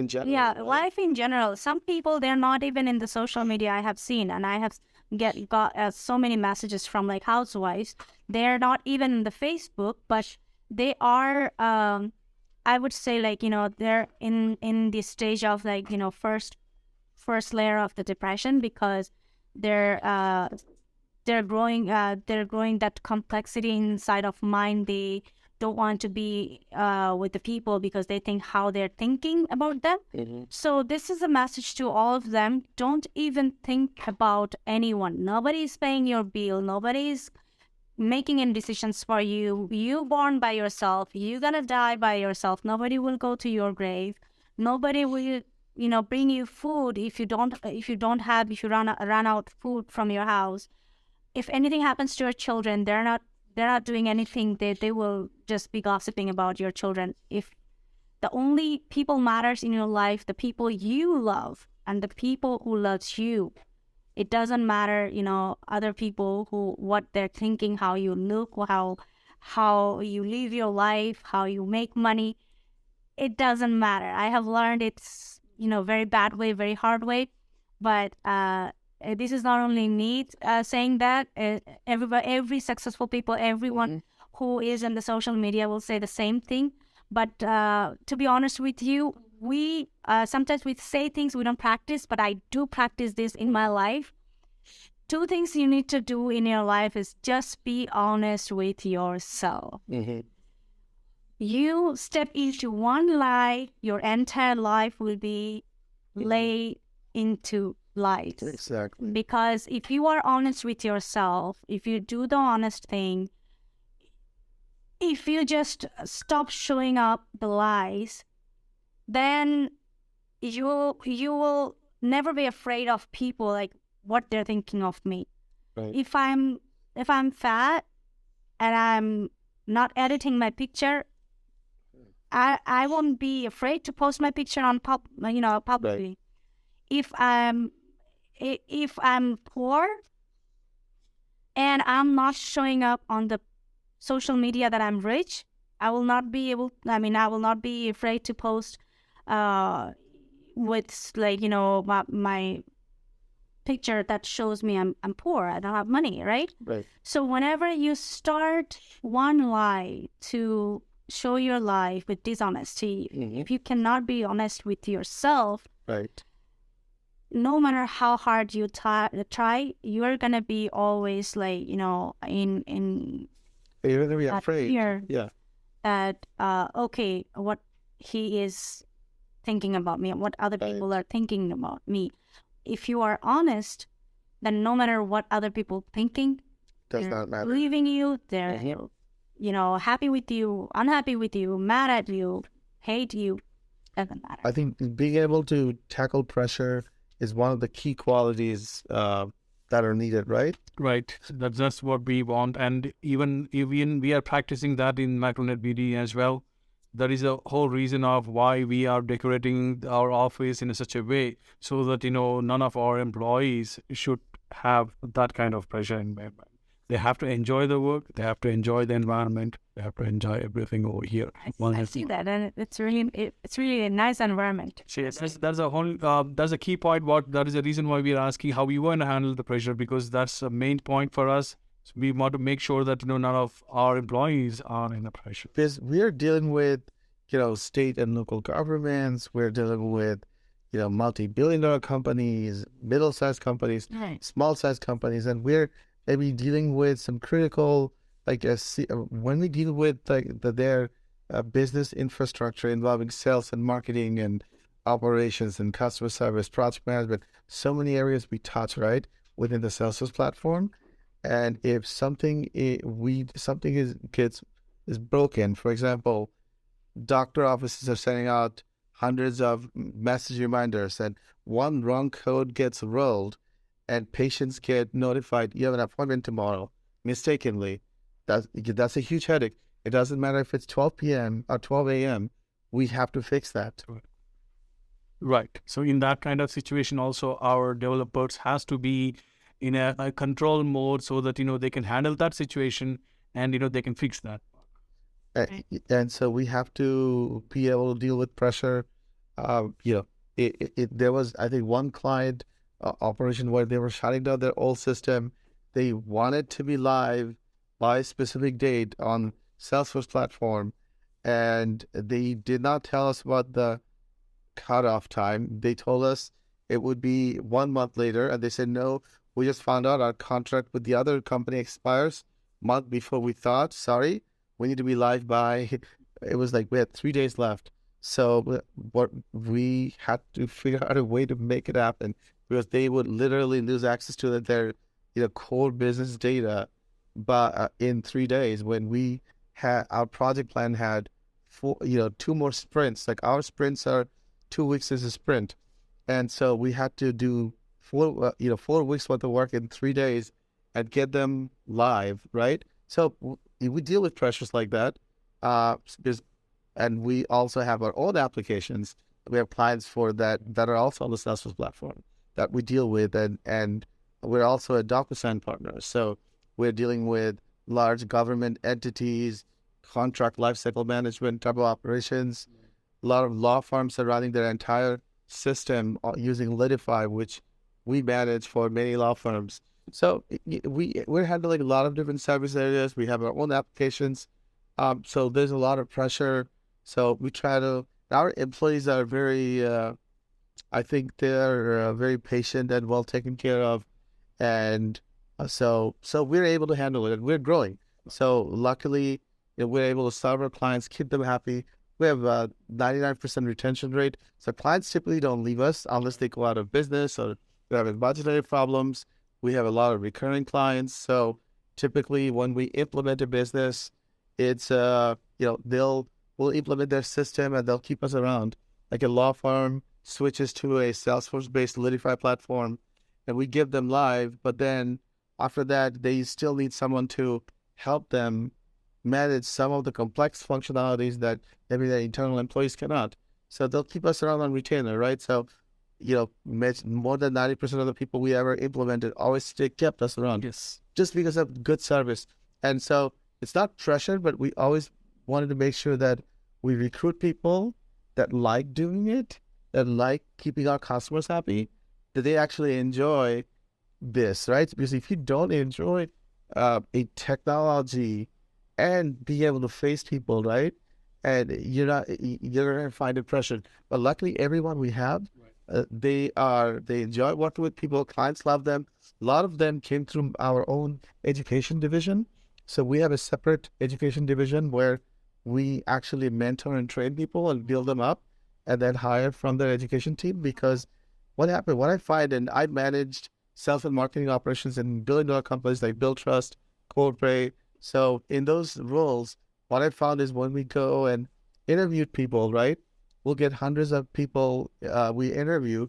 [SPEAKER 2] general.
[SPEAKER 1] Yeah,
[SPEAKER 2] right?
[SPEAKER 1] life in general. Some people, they're not even in the social media. I have seen, and I have got so many messages from like housewives. They're not even in the Facebook, but they are. I would say they're in this stage of first layer of the depression, because they're growing that complexity inside of mind. They don't want to be with the people because they think how they're thinking about them. So this is a message to all of them. Don't even think about anyone. Nobody's paying your bill. Nobody's making any decisions for you. You born by yourself. You're gonna die by yourself. Nobody will go to your grave. Nobody will bring you food if you run out food from your house. If anything happens to your children, they're not doing anything. They will just be gossiping about your children. If the only people matters in your life, the people you love and the people who loves you. It doesn't matter, other people what they're thinking, how you look, how you live your life, how you make money. It doesn't matter. I have learned it's very bad way, very hard way, but this is not only me saying that. Every successful people, everyone who is in the social media will say the same thing. But to be honest with you, we sometimes we say things we don't practice, but I do practice this in my life. 2 things you need to do in your life is just be honest with yourself. You step into one lie, your entire life will be laid into light.
[SPEAKER 2] Exactly.
[SPEAKER 1] Because if you are honest with yourself, if you do the honest thing, if you just stop showing up the lies, then you will never be afraid of people, like what they're thinking of me.
[SPEAKER 2] Right.
[SPEAKER 1] If I'm fat and I'm not editing my picture, I won't be afraid to post my picture on publicly.
[SPEAKER 2] Right.
[SPEAKER 1] If I'm poor and I'm not showing up on the social media that I'm rich, I will not be afraid to post with my picture that shows me I'm poor, I don't have money, right?
[SPEAKER 2] Right.
[SPEAKER 1] So whenever you start one lie to show your life with dishonesty, if you cannot be honest with yourself,
[SPEAKER 2] Right.
[SPEAKER 1] no matter how hard you try, you're gonna be always like, in
[SPEAKER 2] You're gonna be
[SPEAKER 1] that
[SPEAKER 2] afraid.
[SPEAKER 1] fear
[SPEAKER 2] Yeah.
[SPEAKER 1] that okay, what he is thinking about me, what other
[SPEAKER 2] Right.
[SPEAKER 1] people are thinking about me. If you are honest, then no matter what other people thinking,
[SPEAKER 2] Does
[SPEAKER 1] they're
[SPEAKER 2] not matter.
[SPEAKER 1] believing you, they're happy with you, unhappy with you, mad at you, hate you, doesn't matter.
[SPEAKER 2] I think being able to tackle pressure is one of the key qualities that are needed, right?
[SPEAKER 3] Right. That's what we want. And even we are practicing that in MicronetBD as well. That is a whole reason of why we are decorating our office in such a way so that, none of our employees should have that kind of pressure in their mind. They have to enjoy the work. They have to enjoy the environment. They have to enjoy everything over here.
[SPEAKER 1] I see that, and it's really a nice environment.
[SPEAKER 3] That's a whole. That's a key point. That is the reason why we are asking how we want to handle the pressure, because that's a main point for us. So we want to make sure that none of our employees are in the pressure.
[SPEAKER 2] Because we're dealing with, state and local governments. We're dealing with, multi-billion-dollar companies, middle-sized companies,
[SPEAKER 1] Right.
[SPEAKER 2] small-sized companies, and we're maybe dealing with some critical, when we deal with their business infrastructure involving sales and marketing and operations and customer service, project management, so many areas we touch, right, within the Salesforce platform. And if something is broken, for example, doctor offices are sending out hundreds of message reminders, and one wrong code gets rolled, and patients get notified you have an appointment tomorrow mistakenly. That's a huge headache. It doesn't matter if it's 12 p.m. or 12 a.m. We have to fix that.
[SPEAKER 3] Right. So in that kind of situation, also our developers has to be in a control mode so that they can handle that situation and they can fix that.
[SPEAKER 2] And so we have to be able to deal with pressure. There was, I think, one client operation where they were shutting down their old system. They wanted to be live by a specific date on Salesforce platform, and they did not tell us about the cutoff time. They told us it would be 1 month later, and they said, no, we just found out our contract with the other company expires month before we thought. Sorry, we need to be live by, it was like we had 3 days left. So what we had to figure out a way to make it happen, because they would literally lose access to their core business data but in 3 days, when we had our project plan had 2 more sprints. Like our sprints are 2 weeks is a sprint, and so we had to do 4 weeks worth of work in 3 days and get them live, right? So we deal with pressures like that, and we also have our own applications. We have clients for that are also on the Salesforce platform that we deal with, and we're also a DocuSign partner. So we're dealing with large government entities, contract lifecycle management, type of operations. A lot of law firms are running their entire system using Litify, which we manage for many law firms. So we're handling a lot of different service areas. We have our own applications. So there's a lot of pressure. So we try to, our employees are very, I think they're very patient and well taken care of. And so we're able to handle it, and we're growing. So luckily, we're able to serve our clients, keep them happy. We have a 99% retention rate. So clients typically don't leave us unless they go out of business or they're having budgetary problems. We have a lot of recurring clients. So typically when we implement a business, it's, we'll implement their system and they'll keep us around. Like a law firm switches to a Salesforce-based Litify platform, and we give them live, but then after that, they still need someone to help them manage some of the complex functionalities that maybe their internal employees cannot. So they'll keep us around on retainer, right? So, more than 90% of the people we ever implemented always kept us around.
[SPEAKER 3] Yes.
[SPEAKER 2] Just because of good service. And so it's not pressure, but we always wanted to make sure that we recruit people that like doing it, that like keeping our customers happy, that they actually enjoy this, right? Because if you don't enjoy a technology and be able to face people, right, and you're gonna find depression. But luckily, everyone we have, they enjoy working with people. Clients love them. A lot of them came through our own education division. So we have a separate education division where we actually mentor and train people and build them up, and then hire from their education team. Because what happened, what I find, and I managed sales and marketing operations in billion-dollar companies like Billtrust, Coldplay. So in those roles, what I found is when we go and interview people, right, we'll get hundreds of people we interview,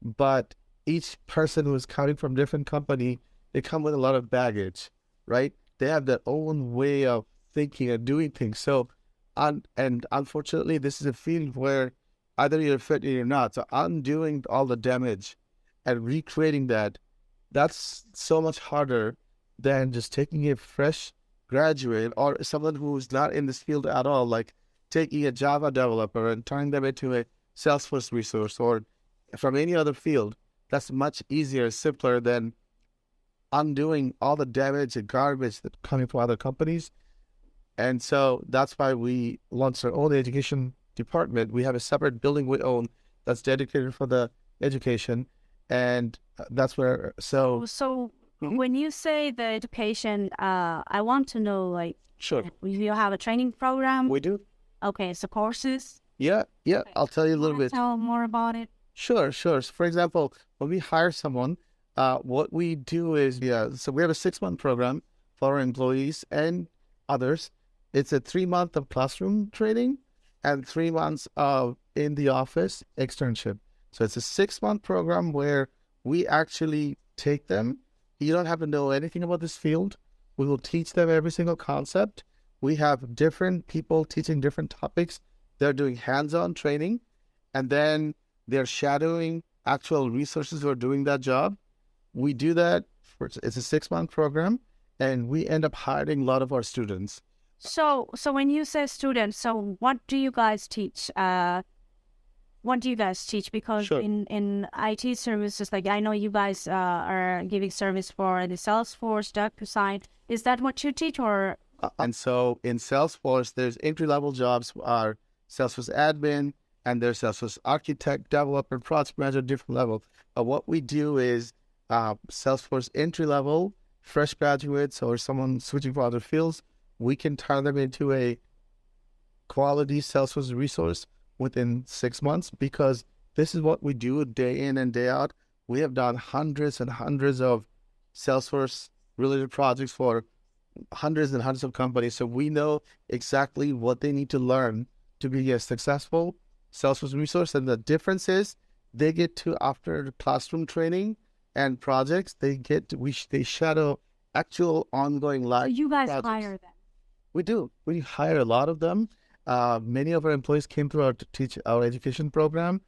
[SPEAKER 2] but each person who is coming from different company, they come with a lot of baggage, right? They have their own way of thinking and doing things. So, and unfortunately, this is a field where either you're fit or you're not. So undoing all the damage and recreating that's so much harder than just taking a fresh graduate or someone who's not in this field at all, like taking a Java developer and turning them into a Salesforce resource or from any other field. That's much easier, simpler than undoing all the damage and garbage that's coming from other companies. And so that's why we launched our own education department. We have a separate building we own that's dedicated for the education. And that's where, so
[SPEAKER 1] when you say the education, I want to know, like,
[SPEAKER 2] sure,
[SPEAKER 1] you have a training program?
[SPEAKER 2] We do.
[SPEAKER 1] Okay, so courses?
[SPEAKER 2] Yeah. I'll tell you a little bit.
[SPEAKER 1] Tell more about it.
[SPEAKER 2] Sure. So for example, when we hire someone, what we do is, so we have a 6-month program for our employees and others. It's a 3-month of classroom training and 3 months of in the office externship. So it's a 6-month program where we actually take them. You don't have to know anything about this field. We will teach them every single concept. We have different people teaching different topics. They're doing hands-on training, and then they're shadowing actual resources who are doing that job. We do that. It's a 6-month program, and we end up hiring a lot of our students.
[SPEAKER 1] So when you say students, so what do you guys teach? Because
[SPEAKER 2] Sure.
[SPEAKER 1] in IT services, like I know you guys are giving service for the Salesforce, DocuSign. Is that what you teach, or?
[SPEAKER 2] And so in Salesforce, there's entry-level jobs are Salesforce admin, and there's Salesforce architect, developer, project manager, different level. What we do is Salesforce entry-level, fresh graduates, or someone switching for other fields, we can turn them into a quality Salesforce resource within 6 months, because this is what we do day in and day out. We have done hundreds and hundreds of Salesforce related projects for hundreds and hundreds of companies. So we know exactly what they need to learn to be a successful Salesforce resource. And the difference is they get to, after classroom training and projects, they shadow actual ongoing life.
[SPEAKER 1] So you guys
[SPEAKER 2] projects.
[SPEAKER 1] hire them?
[SPEAKER 2] We do. We hire a lot of them. Many of our employees came through our education program,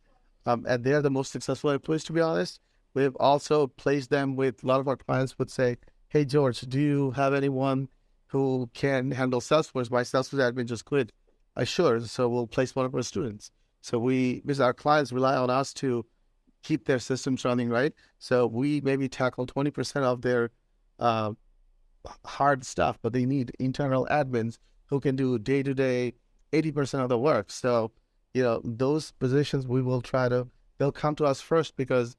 [SPEAKER 2] and they are the most successful employees, to be honest. We've also placed them with, a lot of our clients would say, hey, George, do you have anyone who can handle Salesforce? My Salesforce admin just quit. Sure. So we'll place one of our students. So because our clients rely on us to keep their systems running, right? So we maybe tackle 20% of their hard stuff, but they need internal admins who can do day-to-day 80% of the work. So, those positions they'll come to us first, because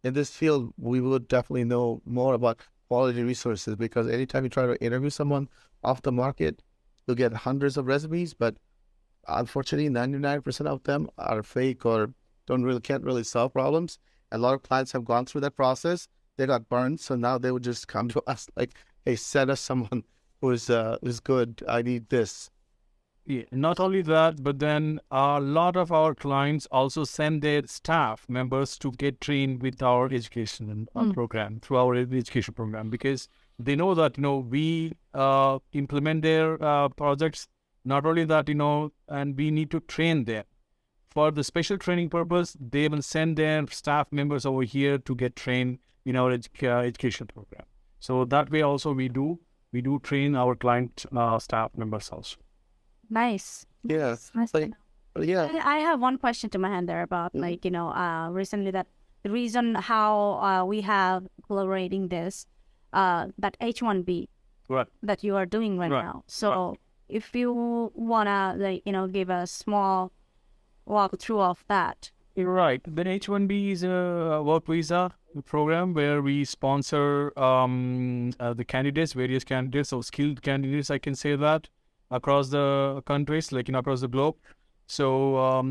[SPEAKER 2] in this field, we would definitely know more about quality resources, because anytime you try to interview someone off the market, you'll get hundreds of resumes, but unfortunately, 99% of them are fake or can't really solve problems. And a lot of clients have gone through that process. They got burned. So now they would just come to us like, hey, send us someone who's good. I need this.
[SPEAKER 3] Yeah, not only that, but then a lot of our clients also send their staff members to get trained with our education program, through our education program, because they know that, we implement their projects. Not only that, and we need to train them. For the special training purpose, they will send their staff members over here to get trained in our education program. So that way also we do train our client staff members also.
[SPEAKER 1] Nice.
[SPEAKER 2] Yeah.
[SPEAKER 1] Nice to know.
[SPEAKER 2] Yeah.
[SPEAKER 1] I have one question to my hand there about recently, that the reason how we have collaborating this, that H1B
[SPEAKER 3] Right.
[SPEAKER 1] that you are doing right now. So if you wanna give a small walkthrough of that.
[SPEAKER 3] You're right. The H-1B is a work visa program where we sponsor the candidates, various candidates, or skilled candidates, I can say that, across the countries, across the globe. So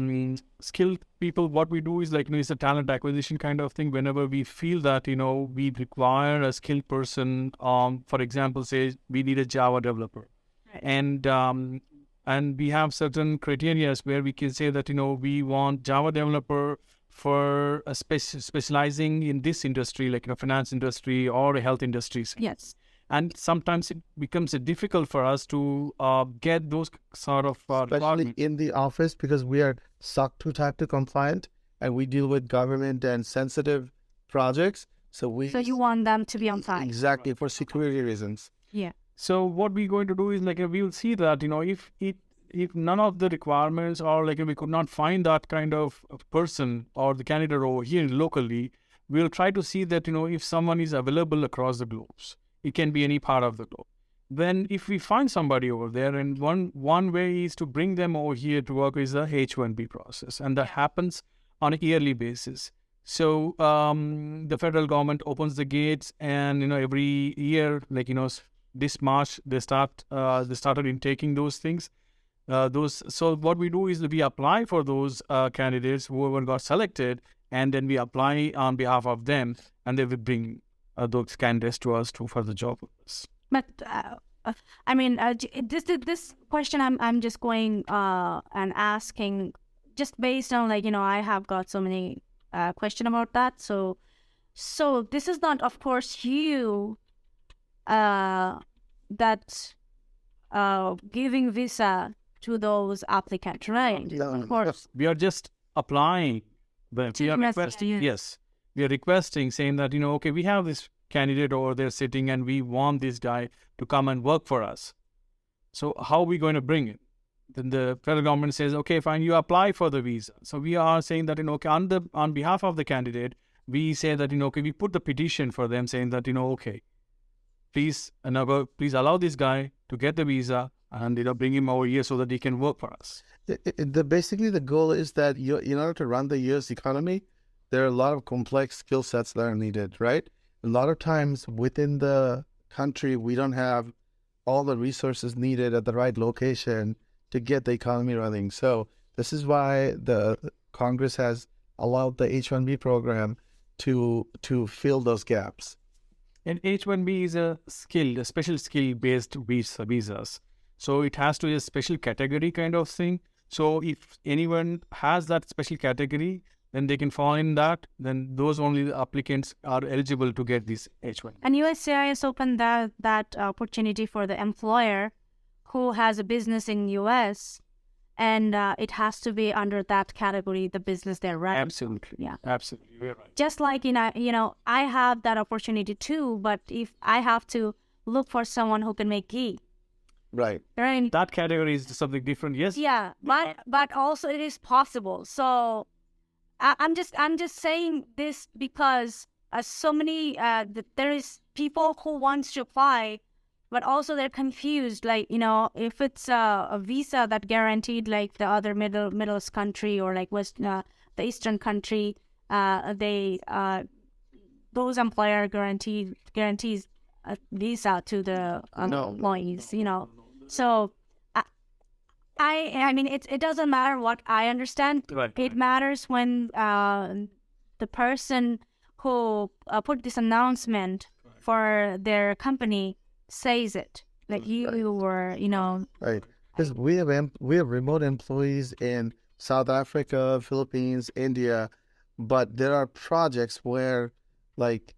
[SPEAKER 3] skilled people, what we do is it's a talent acquisition kind of thing. Whenever we feel that, we require a skilled person, for example, say we need a Java developer. Right. And we have certain criteria where we can say that, we want Java developer for a specializing in this industry, finance industry or a health industries.
[SPEAKER 1] Yes.
[SPEAKER 3] And sometimes it becomes difficult for us to get those sort of
[SPEAKER 2] especially in the office, because we are SOC 2 Type 2 compliant and we deal with government and sensitive projects. So
[SPEAKER 1] you want them to be on site.
[SPEAKER 2] Exactly, for security reasons.
[SPEAKER 1] Yeah.
[SPEAKER 3] So what we're going to do is we will see that if none of the requirements, or we could not find that kind of person or the candidate over here locally, we'll try to see that if someone is available across the globes. It can be any part of the globe. Then if we find somebody over there, and one way is to bring them over here to work is the H-1B process, and that happens on a yearly basis. So the federal government opens the gates, and every year, this March they started intaking those things. So what we do is we apply for those candidates, whoever got selected, and then we apply on behalf of them, and they will bring those candidates to us for the job purpose.
[SPEAKER 1] But this question I'm just going and asking just based on I have got so many questions about that. So this is not, of course, you that giving visa to those applicants, right?
[SPEAKER 2] No.
[SPEAKER 1] Of course.
[SPEAKER 3] We are just applying. But we are requesting. Yes, we are requesting, saying that okay, we have this candidate over there sitting, and we want this guy to come and work for us. So how are we going to bring it? Then the federal government says, okay, fine, you apply for the visa. So we are saying that okay, on behalf of the candidate, we say that okay, we put the petition for them, saying that okay, please allow this guy to get the visa and bring him over here so that he can work for us.
[SPEAKER 2] Basically, the goal is that in order to run the U.S. economy, there are a lot of complex skill sets that are needed, right? A lot of times within the country, we don't have all the resources needed at the right location to get the economy running. So this is why the Congress has allowed the H-1B program to fill those gaps.
[SPEAKER 3] And H-1B is a special skill-based visas. So it has to be a special category kind of thing. So if anyone has that special category, then they can fall in that. Then those only the applicants are eligible to get this H-1B.
[SPEAKER 1] And USCIS opened that opportunity for the employer who has a business in US, and it has to be under that category, the business they're running.
[SPEAKER 3] Absolutely.
[SPEAKER 1] Yeah.
[SPEAKER 3] Absolutely. You're right.
[SPEAKER 1] Just like I have that opportunity too, but if I have to look for someone who can make ghee.
[SPEAKER 2] Right.
[SPEAKER 1] Right.
[SPEAKER 3] That category is something different, yes?
[SPEAKER 1] Yeah, but also it is possible. So I'm just saying this because so many there is people who wants to apply, but also they're confused. If it's a visa that guaranteed like the other middle country or like the Eastern country, those employer guarantees a visa to the employees. So I mean it doesn't matter what I understand.
[SPEAKER 3] Right.
[SPEAKER 1] It matters when the person who put this announcement for their company says it. Like you were,
[SPEAKER 2] Right. Because we have remote employees in South Africa, Philippines, India, but there are projects where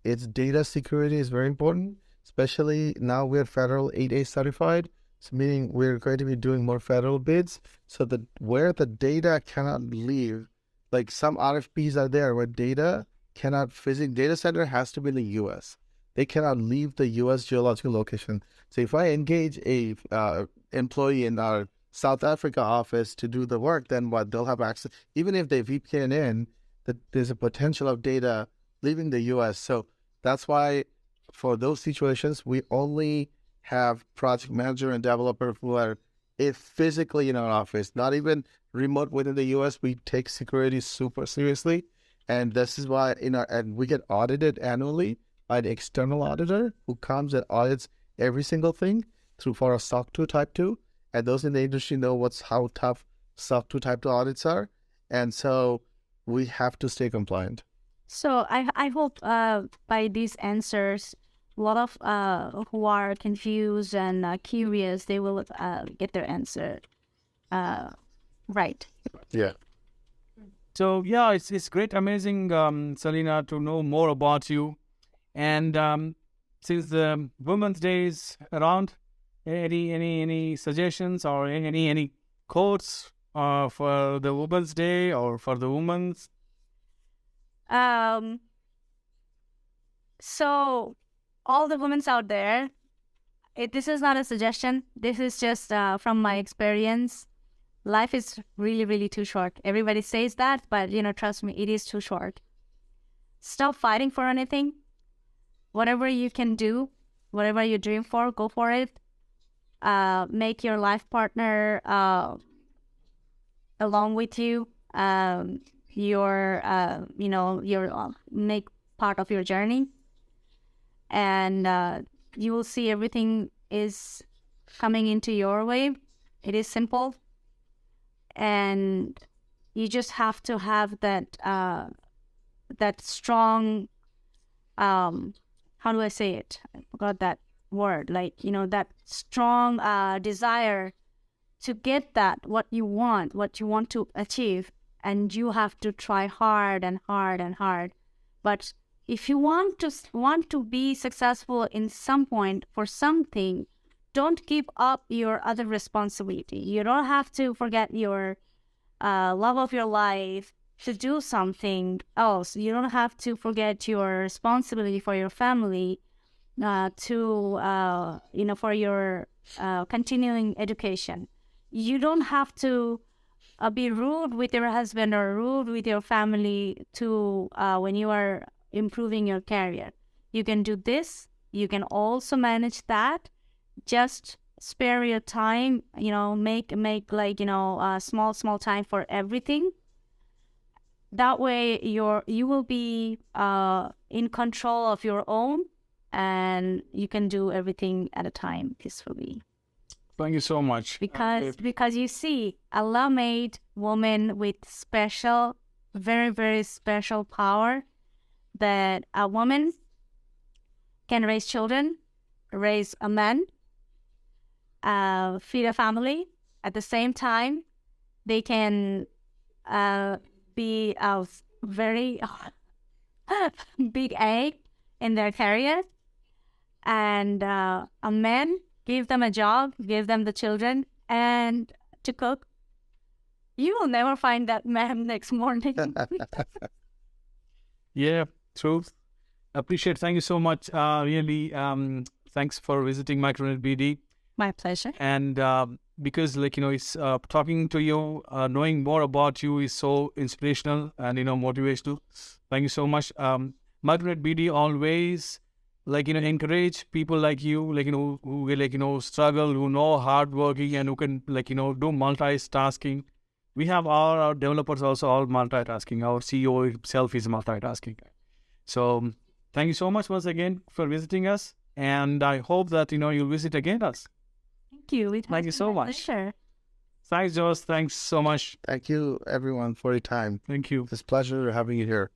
[SPEAKER 2] its data security is very important. Especially now we're federal 8A certified. So meaning we're going to be doing more federal bids, so that where the data cannot leave, like some RFPs are there where data center has to be in the U.S. They cannot leave the U.S. geological location. So if I engage a employee in our South Africa office to do the work, then what? They'll have access, even if they VPN in, that there's a potential of data leaving the U.S. So that's why for those situations, we only have project manager and developer who are if physically in our office, not even remote within the US, we take security super seriously. And this is why and we get audited annually by an external auditor who comes and audits every single thing for a SOC 2 Type 2. And those in the industry know how tough SOC 2 Type 2 audits are. And so we have to stay compliant.
[SPEAKER 1] So I hope by these answers, a lot of who are confused and curious, they will get their answer right.
[SPEAKER 2] Yeah.
[SPEAKER 3] So yeah, it's great, amazing, Selena, to know more about you. And since the Women's Day is around, any suggestions or any quotes for the Women's Day or for the women's?
[SPEAKER 1] So all the women out there, this is not a suggestion. This is just from my experience. Life is really, really too short. Everybody says that, but trust me, it is too short. Stop fighting for anything. Whatever you can do, whatever you dream for, go for it. Make your life partner along with you. Make part of your journey, and you will see everything is coming into your way. It is simple. And you just have to have that strong, how do I say it? I forgot that word. That strong desire to get what you want to achieve, and you have to try hard and hard and hard. But if you want to be successful in some point for something, don't give up your other responsibility. You don't have to forget your love of your life to do something else. You don't have to forget your responsibility for your family, for your continuing education. You don't have to be rude with your husband or rude with your family to when you are improving your career. You can do this. You can also manage that. Just spare your time, make small time for everything. That way you will be in control of your own, and you can do everything at a time peacefully.
[SPEAKER 3] Thank you so much.
[SPEAKER 1] Because you see, Allah made women with special, very, very special power, that a woman can raise children, raise a man, feed a family. At the same time, they can be a very big egg in their career. And a man, give them a job, give them the children, and to cook. You will never find that man next morning.
[SPEAKER 3] Yeah, true. Appreciate. Thank you so much. Really, thanks for visiting MicronetBD.
[SPEAKER 1] My pleasure.
[SPEAKER 3] And because it's talking to you, knowing more about you is so inspirational and motivational. Thank you so much. MicronetBD always encourage people like you, who will struggle, who know hardworking, and who can do multitasking. We have our developers also all multitasking. Our CEO himself is multitasking. So thank you so much once again for visiting us, and I hope that you'll visit again us.
[SPEAKER 1] Thank you.
[SPEAKER 3] Thank you so much.
[SPEAKER 1] Sure.
[SPEAKER 3] Thanks, Josh. Thanks so much.
[SPEAKER 2] Thank you, everyone, for your time.
[SPEAKER 3] Thank you.
[SPEAKER 2] It's a pleasure having you here.